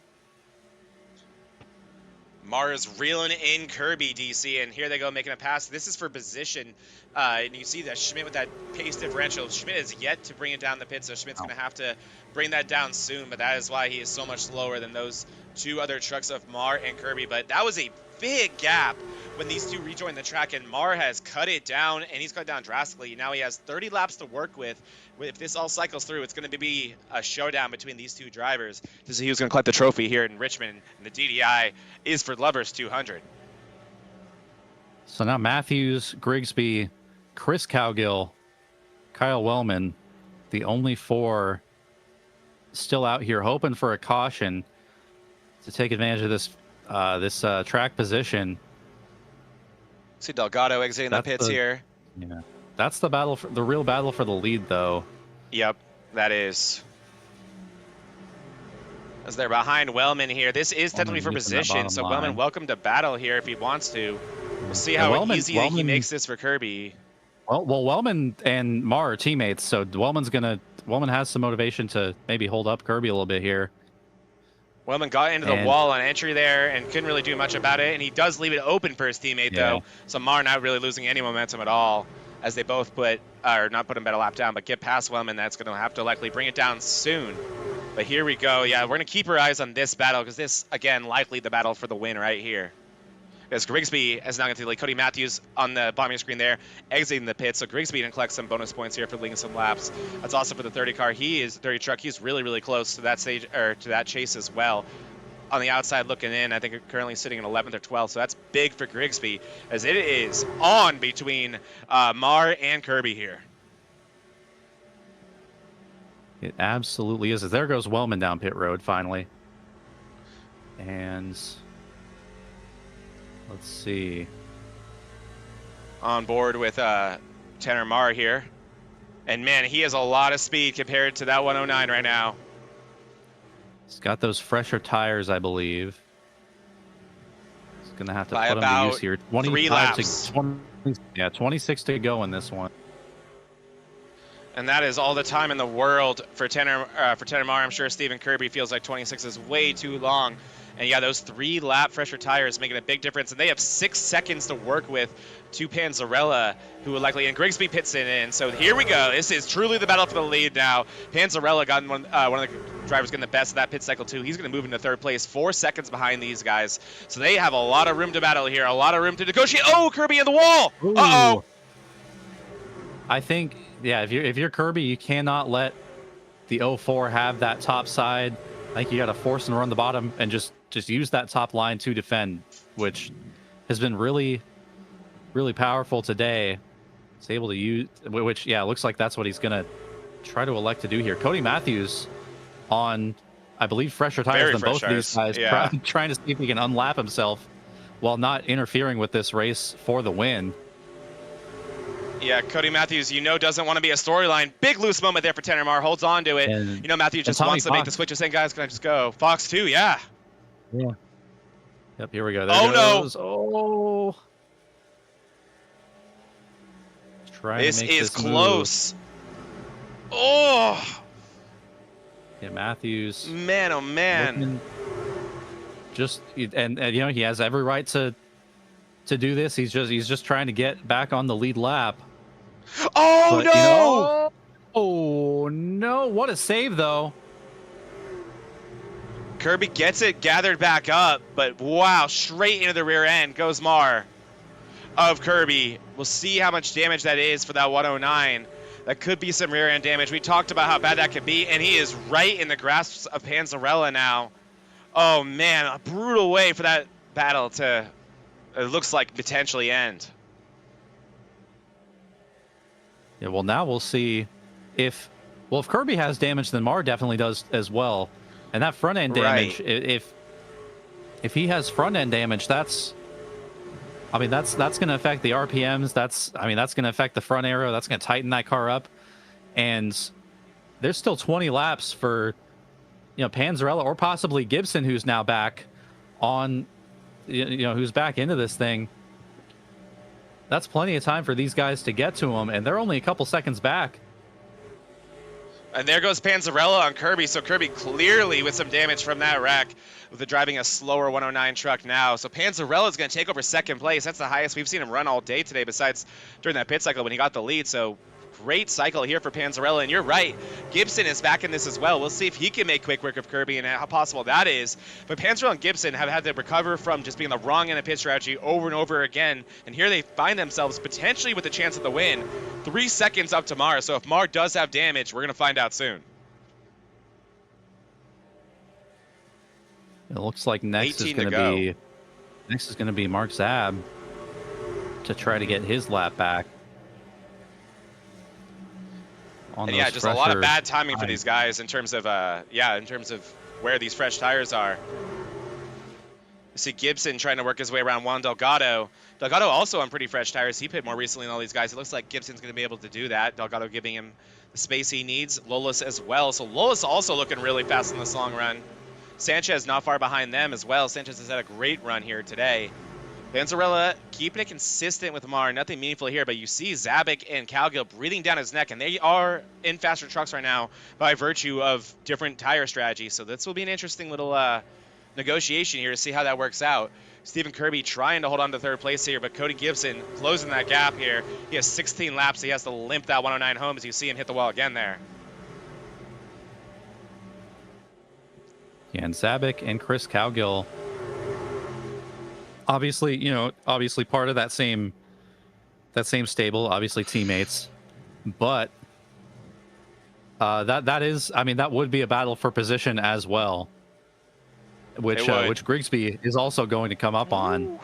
Marr's reeling in Kirby, DC, and here they go making a pass. This is for position, and you see that Schmidt with that pace differential. Schmidt is yet to bring it down the pit, so Schmidt's going to have to bring that down soon, but that is why he is so much slower than those 2 other trucks of Marr and Kirby. But that was a big gap when these 2 rejoined the track, and Marr has cut it down, and he's cut it down drastically. Now he has 30 laps to work with. If this all cycles through, it's going to be a showdown between these 2 drivers to see who's going to collect the trophy here in Richmond. And the DDI is for Lovers 200. So now Matthews, Grigsby, Chris Calgill, Kyle Wellman, the only 4 still out here hoping for a caution to take advantage of this track position. See Delgado exiting the pits here. Yeah, that's the battle the real battle for the lead, though. Yep, that is. as they're behind Wellman here. This is technically for using that position, bottom so line. Wellman welcome to battle here if he wants to. We'll see Yeah, how Wellman- easy he Wellman- makes this for Kirby. Well, Wellman and Mar are teammates, so Wellman has some motivation to maybe hold up Kirby a little bit here. Wellman got into the And- wall on entry there and couldn't really do much about it, and he does leave it open for his teammate though. So Mar not really losing any momentum at all as they both not put him better lap down, but get past Wellman. That's going to have to likely bring it down soon. But here we go. Yeah, we're going to keep our eyes on this battle because this, again, likely the battle for the win right here. As Grigsby is now going to lead Cody Matthews on the bottom of your screen there, exiting the pit. So Grigsby can collect some bonus points here for leading some laps. That's awesome for the 30 car. 30 truck. He's really, really close to that stage or to that chase as well. On the outside looking in, I think we're currently sitting in 11th or 12th. So that's big for Grigsby as it is on between Mar and Kirby here. It absolutely is. There goes Wellman down pit road finally. And let's see. On board with Tanner Mar here. And man, he has a lot of speed compared to that 109 right now. He's got those fresher tires, I believe. He's going to have to By put them to about use here. 3 laps. 26 to go in this one. And that is all the time in the world for Tanner Mar. I'm sure Stephen Kirby feels like 26 is way too long. And yeah, those 3-lap fresher tires making a big difference. And they have 6 seconds to work with to Panzarella, who will likely, and Grigsby pits in. So here we go. This is truly the battle for the lead now. Panzarella got one of the drivers getting the best of that pit cycle too. He's going to move into 3rd place, 4 seconds behind these guys. So they have a lot of room to battle here, a lot of room to negotiate. Oh, Kirby in the wall. Uh-oh. I think, yeah, if you're Kirby, you cannot let the 04 have that top side. I think you got to force and run the bottom and just use that top line to defend, which has been really, really powerful today. It's able to use, which, yeah, looks like that's what he's going to try to elect to do here. Cody Matthews on, I believe, fresher tires than both of these guys, yeah. trying to see if he can unlap himself while not interfering with this race for the win. Yeah, Cody Matthews, doesn't want to be a storyline. Big loose moment there for Tanner Mar. Holds on to it. And, Matthews just wants to make the switch. Just saying, guys, can I just go? Fox too, yeah. Yeah. Yep, here we go. There goes. No. Oh. This is close. Oh. Yeah, Matthews. Man, oh man. And he has every right to do this. He's just trying to get back on the lead lap. Oh, but, no! Oh no! What a save though. Kirby gets it gathered back up, but wow, straight into the rear end goes Mar of Kirby. We'll see how much damage that is for that 109. That could be some rear end damage. We talked about how bad that could be, and he is right in the grasp of Panzarella now. Oh man, a brutal way for that battle to, it looks like, potentially end. Yeah, well now we'll see if Kirby has damage, then Mar definitely does as well. And that front end damage, right. if he has front end damage, that's going to affect the RPMs. That's going to affect the front aero. That's going to tighten that car up. And there's still 20 laps for Panzarella or possibly Gibson, who's now back on, who's back into this thing. That's plenty of time for these guys to get to him, and they're only a couple seconds back. And there goes Panzarella on Kirby. So Kirby clearly with some damage from that wreck, with the driving a slower 109 truck now. So Panzarella is going to take over 2nd place. That's the highest we've seen him run all day today, besides during that pit cycle when he got the lead. So great cycle here for Panzarella. And you're right, Gibson is back in this as well. We'll see if he can make quick work of Kirby and how possible that is. But Panzarella and Gibson have had to recover from just being the wrong end of pit strategy over and over again. And here they find themselves potentially with a chance at the win. 3 seconds up to Mar. So if Mar does have damage, we're going to find out soon. It looks like next is going to be Mark Zab to try to get his lap back. And yeah, just a lot of bad timing for these guys in terms of where these fresh tires are. You see Gibson trying to work his way around Juan Delgado. Delgado also on pretty fresh tires. He pit more recently than all these guys. It looks like Gibson's going to be able to do that. Delgado giving him the space he needs. Lolis as well. So Lolis also looking really fast in this long run. Sanchez not far behind them as well. Sanchez has had a great run here today. Panzarella keeping it consistent with Mar. Nothing meaningful here, but you see Zabik and Calgill breathing down his neck, and they are in faster trucks right now by virtue of different tire strategies. So this will be an interesting little negotiation here to see how that works out. Stephen Kirby trying to hold on to third place here, but Cody Gibson closing that gap here. He has 16 laps. He has to limp that 109 home as you see him hit the wall again there. Yeah, and Zabik and Chris Calgill, obviously, obviously part of that same stable, obviously teammates, but that is, I mean, that would be a battle for position as well, which Grigsby is also going to come up on.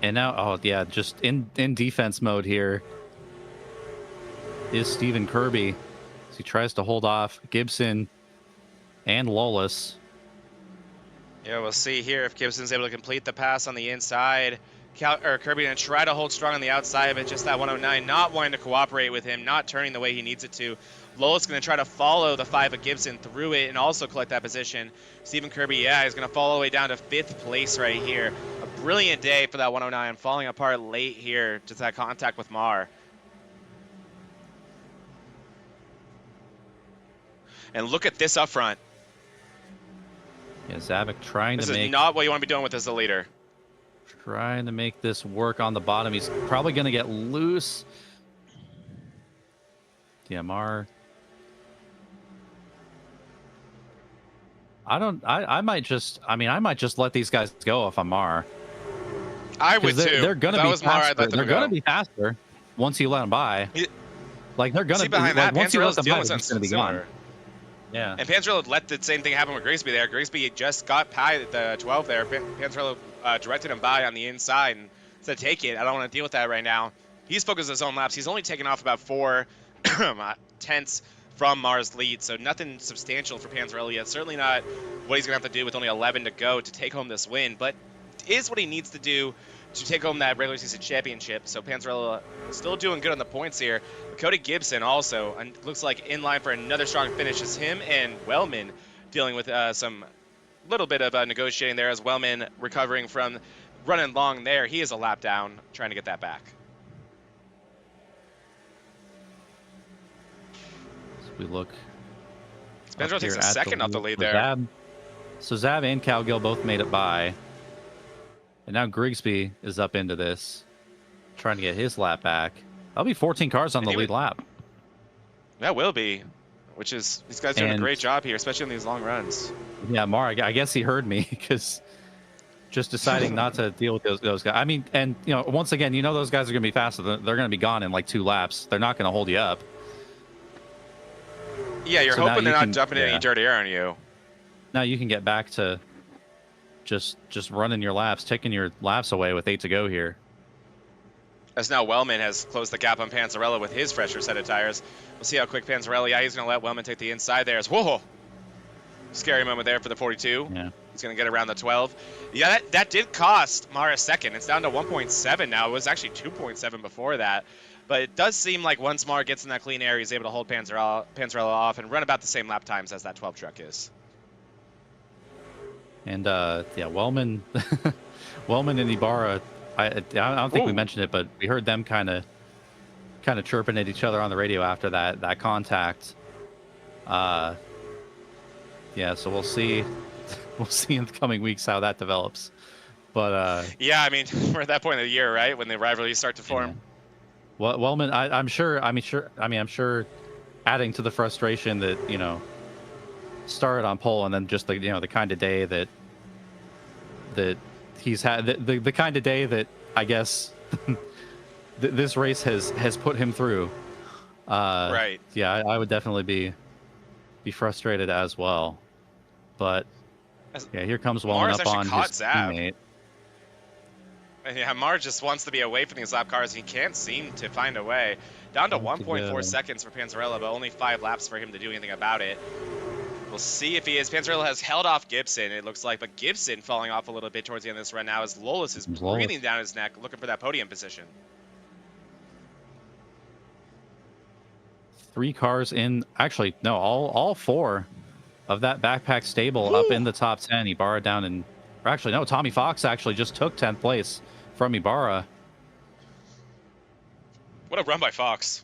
And now, oh yeah, just in defense mode here is Stephen Kirby as he tries to hold off Gibson and Lawless. Yeah, we'll see here if Gibson's able to complete the pass on the inside. Kirby going to try to hold strong on the outside, but just that 109 not wanting to cooperate with him, not turning the way he needs it to. Lawless going to try to follow the 5 of Gibson through it and also collect that position. Stephen Kirby, yeah, he's going to fall all the way down to 5th place right here. A brilliant day for that 109, falling apart late here, just that contact with Mar. And look at this up front. Yeah, Zabik trying to make... This is not what you want to be doing with as a leader. Trying to make this work on the bottom. He's probably going to get loose. Yeah, Mar... I might just let these guys go if I'm Mar. I would too. They're going to be faster. They're going to be faster once you let them by. Like, they're going to be... behind that, once you let them by, it's going to be gone. Yeah. And Panzarella let the same thing happen with Grigsby there. Grigsby just got by the 12 there. Panzarella directed him by on the inside and said, take it. I don't want to deal with that right now. He's focused on his own laps. He's only taken off about 4 tenths from Mar's lead, so nothing substantial for Panzarella yet. Certainly not what he's going to have to do with only 11 to go to take home this win, but is what he needs to do to take home that regular season championship. So Panzarella still doing good on the points here. But Cody Gibson also looks like in line for another strong finish as him and Wellman dealing with some little bit of negotiating there as Wellman recovering from running long there. He is a lap down trying to get that back. So we look. Panzarella takes a second off the lead there. So Zab and Calgill both made it by. And now Grigsby is up into this, trying to get his lap back. That'll be 14 cars on the lead lap. That will be, which is, these guys doing a great job here, especially on these long runs. Yeah, Mar, I guess he heard me because just deciding not to deal with those guys. I mean, and, once again, those guys are going to be faster. They're going to be gone in like 2 laps. They're not going to hold you up. Yeah, you're hoping they're not dumping any dirty air on you. Now you can get back to just running your laps, taking your laps away with 8 to go here. As now Wellman has closed the gap on Panzarella with his fresher set of tires. We'll see how quick Panzarella, he's going to let Wellman take the inside there. Whoa! Scary moment there for the 42. Yeah. He's going to get around the 12. Yeah, that did cost Mara a second. It's down to 1.7 now. It was actually 2.7 before that. But it does seem like once Mara gets in that clean air, he's able to hold Panzarella off and run about the same lap times as that 12 truck is. And Wellman, Wellman and Ibarra. I don't think we mentioned it, but we heard them kind of chirping at each other on the radio after that contact. So we'll see in the coming weeks how that develops. But yeah, I mean, we're at that point of the year, right, when the rivalries start to form. Yeah. Well, Wellman, I'm sure, adding to the frustration that started on pole, and then just the kind of day that he's had, the kind of day that I guess this race has put him through. Right. Yeah, I would definitely be frustrated as well. But yeah, here comes Wellman up on his teammate. Yeah, Mar just wants to be away from these lap cars. He can't seem to find a way. Down to 1.4 seconds for Panzarella, but only 5 laps for him to do anything about it. We'll see if he is. Panzarella has held off Gibson, it looks like, but Gibson falling off a little bit towards the end of this run now as Lawless is breathing down his neck, looking for that podium position. 3 cars in, actually, no, all 4 of that backpack stable up in the top 10. Ibarra down in, or actually no, Tommy Fox actually just took 10th place from Ibarra. What a run by Fox.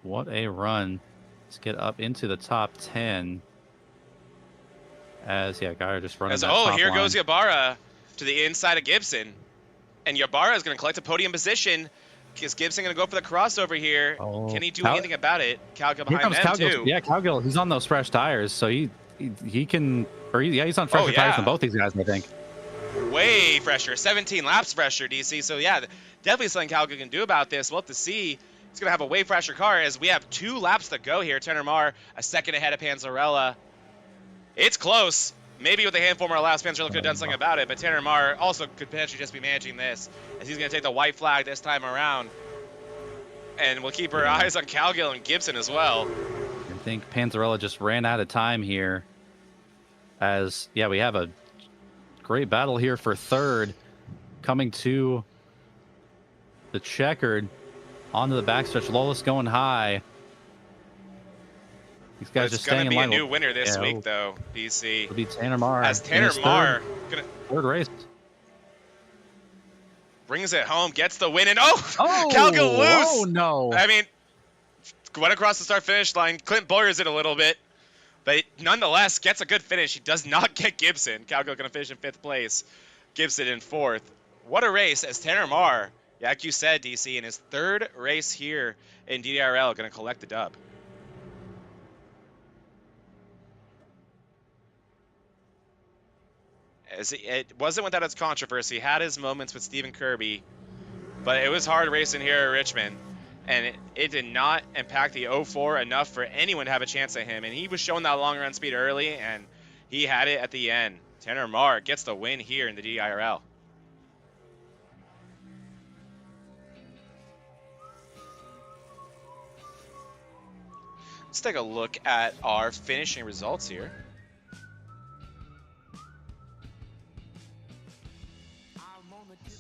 What a run. Let's get up into the top 10. As, yeah, Geyer just running that top here line. goes Ibarra to the inside of Gibson. And Ibarra is going to collect a podium position. Is Gibson going to go for the crossover here? Oh, Can he do anything about it? Cowgill behind them, too. Yeah, Cowgill, he's on those fresh tires, so he can, or he's on fresher tires than both these guys, I think. Way fresher, 17 laps fresher, DC. So yeah, definitely something Cowgill can do about this. We'll have to see. He's going to have a way fresher car as we have 2 laps to go here. Tanner Marr, a second ahead of Panzarella. It's close. Maybe with a handful more laps, Panzarella could have done something about it, but Tanner Marr also could potentially just be managing this as he's going to take the white flag this time around. And we'll keep our eyes on Cowgill and Gibson as well. I think Panzarella just ran out of time here. As, yeah, we have a great battle here for third. Coming to the checkered. Onto the backstretch. Lolis going high. These guys just staying in line. It's going to be a new winner this week, though, DC. It'll be Tanner Marr. As Tanner Marr third race. Brings it home, gets the win, and Cowgill loose. Oh, no. I mean, went across the start-finish line. Clint blurs it a little bit, but nonetheless gets a good finish. He does not get Gibson. Cowgill going to finish in 5th place. Gibson in 4th. What a race as Tanner Marr, like you said, DC, in his 3rd race here in DDIRL, going to collect the dub. As it wasn't without its controversy. He had his moments with Stephen Kirby, but it was hard racing here at Richmond, and it did not impact the 04 enough for anyone to have a chance at him. And he was showing that long run speed early, and he had it at the end. Tanner Marr gets the win here in the DDIRL. Let's take a look at our finishing results here.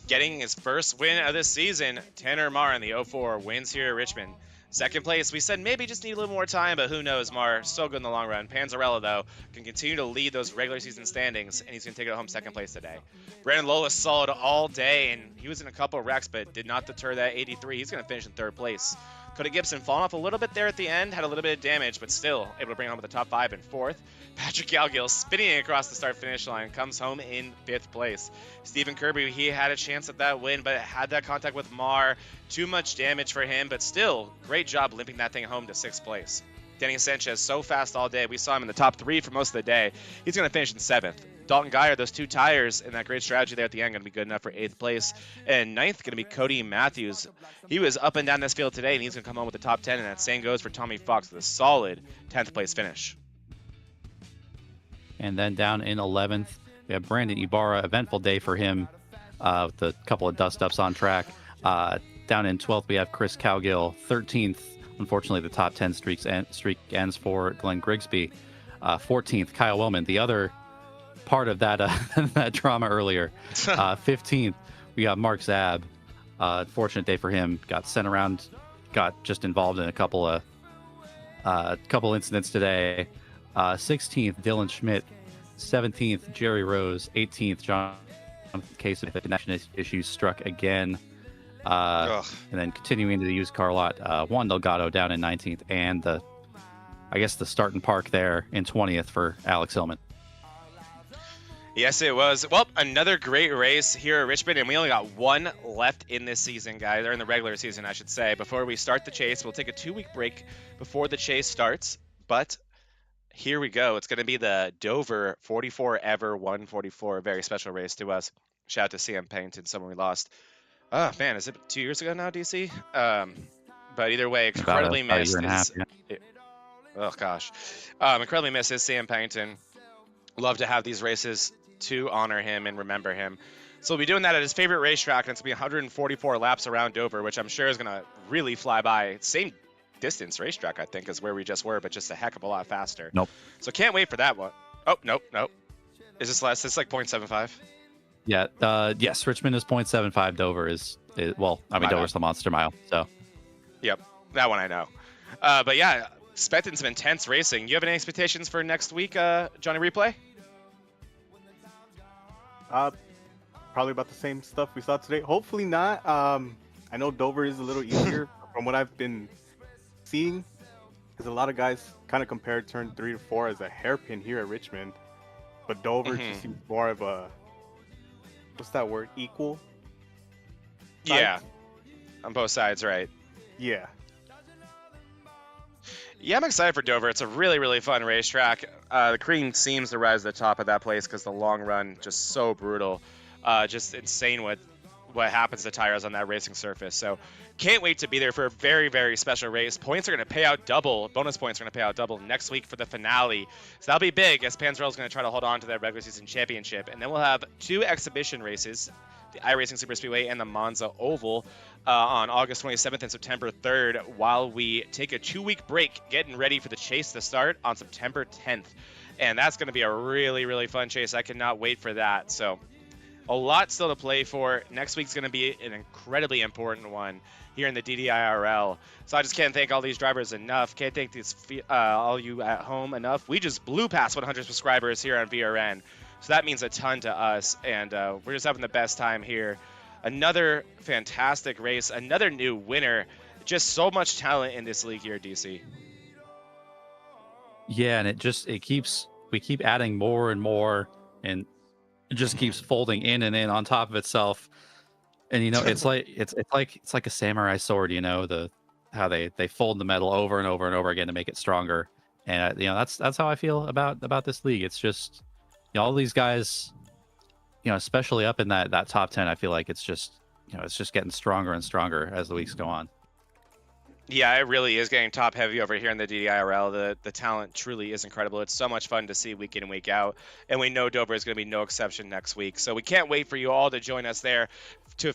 Getting his first win of this season, Tanner Marr in the 04 wins here at Richmond. 2nd place, we said maybe just need a little more time, but who knows, Marr, so good in the long run. Panzarella, though, can continue to lead those regular season standings, and he's going to take it home 2nd place today. Brandon Lolis solid all day, and he was in a couple of wrecks, but did not deter that 83. He's going to finish in 3rd place. Cody Gibson falling off a little bit there at the end, had a little bit of damage, but still able to bring home with the top 5 in 4th. Patrick Cowgill spinning across the start-finish line, comes home in 5th place. Stephen Kirby, he had a chance at that win, but had that contact with Marr. Too much damage for him, but still, great job limping that thing home to 6th place. Danny Sanchez, so fast all day. We saw him in the top 3 for most of the day. He's going to finish in 7th. Dalton Geyer, those 2 tires and that great strategy there at the end going to be good enough for 8th place. And 9th going to be Cody Matthews. He was up and down this field today, and he's going to come home with the top 10, and that same goes for Tommy Fox with a solid 10th place finish. And then down in 11th, we have Brandon Ibarra. Eventful day for him with a couple of dust-ups on track. Down in 12th, we have Chris Cowgill. 13th, unfortunately, the top 10 streak ends for Glenn Grigsby. 14th, Kyle Wellman, the other part of that that drama earlier. 15th, we got Mark Zab. Fortunate day for him. Got sent around, got just involved in a couple incidents today. 16th, Dylan Schmidt. 17th, Jerry Rose. 18th, John Case of the connection issues struck again. And then continuing into the used car lot, Juan Delgado down in 19th, and the start and park there in 20th for Alex Hillman. Yes, it was. Well, another great race here at Richmond, and we only got 1 left in this season, guys, or in the regular season, I should say. Before we start the chase, we'll take a 2-week break before the chase starts, but here we go. It's going to be the Dover 44 Ever 144, a very special race to us. Shout out to CM Pennington, someone we lost. Oh, man, is it 2 years ago now, DC? But either way, incredibly missed. Oh, gosh. Incredibly missed is Sam Pennington. Love to have these races to honor him and remember him. So we'll be doing that at his favorite racetrack, and it's going to be 144 laps around Dover, which I'm sure is going to really fly by. Same distance racetrack, I think, is where we just were, but just a heck of a lot faster. Nope. So can't wait for that one. Oh, nope. Is this less? It's like 0.75? Yeah. Yes, Richmond is 0.75. Dover is Dover's the monster mile. So. Yep. That one I know. But yeah, expecting some intense racing. You have any expectations for next week, Johnny Replay? Probably about the same stuff we saw today. Hopefully not. I know Dover is a little easier from what I've been seeing, because a lot of guys kind of compared turn 3 to 4 as a hairpin here at Richmond, but Dover just seems more of a, what's that word, equal? Yeah, on both sides, right? Yeah. Yeah, I'm excited for Dover. It's a really, really fun racetrack. The Cream seems to rise to the top of that place because the long run just so brutal. Just insane what happens to tires on that racing surface. So can't wait to be there for a very, very special race. Points are going to pay out double. Bonus points are going to pay out double next week for the finale. So that'll be big, as Panzerl is going to try to hold on to that regular season championship. And then we'll have 2 exhibition races, the iRacing Super Speedway and the Monza Oval, on August 27th and September 3rd, while we take a 2-week break getting ready for the chase to start on September 10th. And that's going to be a really, really fun chase. I cannot wait for that. So a lot still to play for. Next week's going to be an incredibly important one here in the DDIRL. So I just can't thank all these drivers enough. Can't thank all you at home enough. We just blew past 100 subscribers here on VRN. So that means a ton to us. And we're just having the best time here. Another fantastic race. Another new winner. Just so much talent in this league here, DC. Yeah, and we keep adding more and more, and it just keeps folding in and in on top of itself. And it's like a samurai sword, how they fold the metal over and over and over again to make it stronger. And that's how I feel about this league. It's just all these guys, especially up in that top 10, I feel like it's just getting stronger and stronger as the weeks go on. Yeah, it really is getting top heavy over here in the DDIRL. The talent truly is incredible. It's so much fun to see week in and week out. And we know Dover is going to be no exception next week. So we can't wait for you all to join us there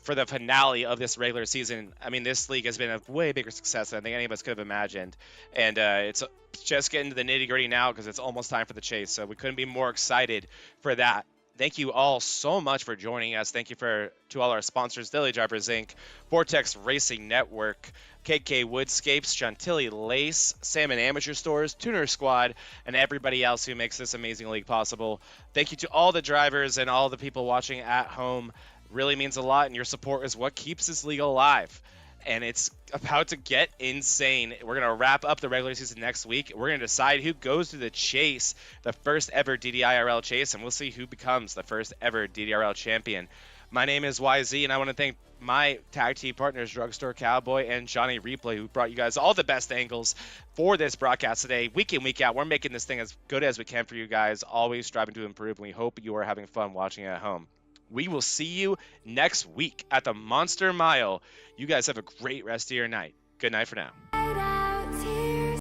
for the finale of this regular season. I mean, this league has been a way bigger success than I think any of us could have imagined. And it's just getting to the nitty gritty now because it's almost time for the chase. So we couldn't be more excited for that. Thank you all so much for joining us. Thank you to all our sponsors, Daily Drivers Inc., Vortex Racing Network, KK Woodscapes, Chantilly Lace, Salmon Amateur Stores, Tuner Squad, and everybody else who makes this amazing league possible. Thank you to all the drivers and all the people watching at home. Really means a lot, and your support is what keeps this league alive. And it's about to get insane. We're going to wrap up the regular season next week. We're going to decide who goes to the chase, the first ever DDIRL chase, and we'll see who becomes the first ever DDIRL champion. My name is whYZee, and I want to thank my tag team partners, Drugstore, Cowboy, and Johnny Replay, who brought you guys all the best angles for this broadcast today. Week in, week out, we're making this thing as good as we can for you guys, always striving to improve, and we hope you are having fun watching at home. We will see you next week at the Monster Mile. You guys have a great rest of your night. Good night for now.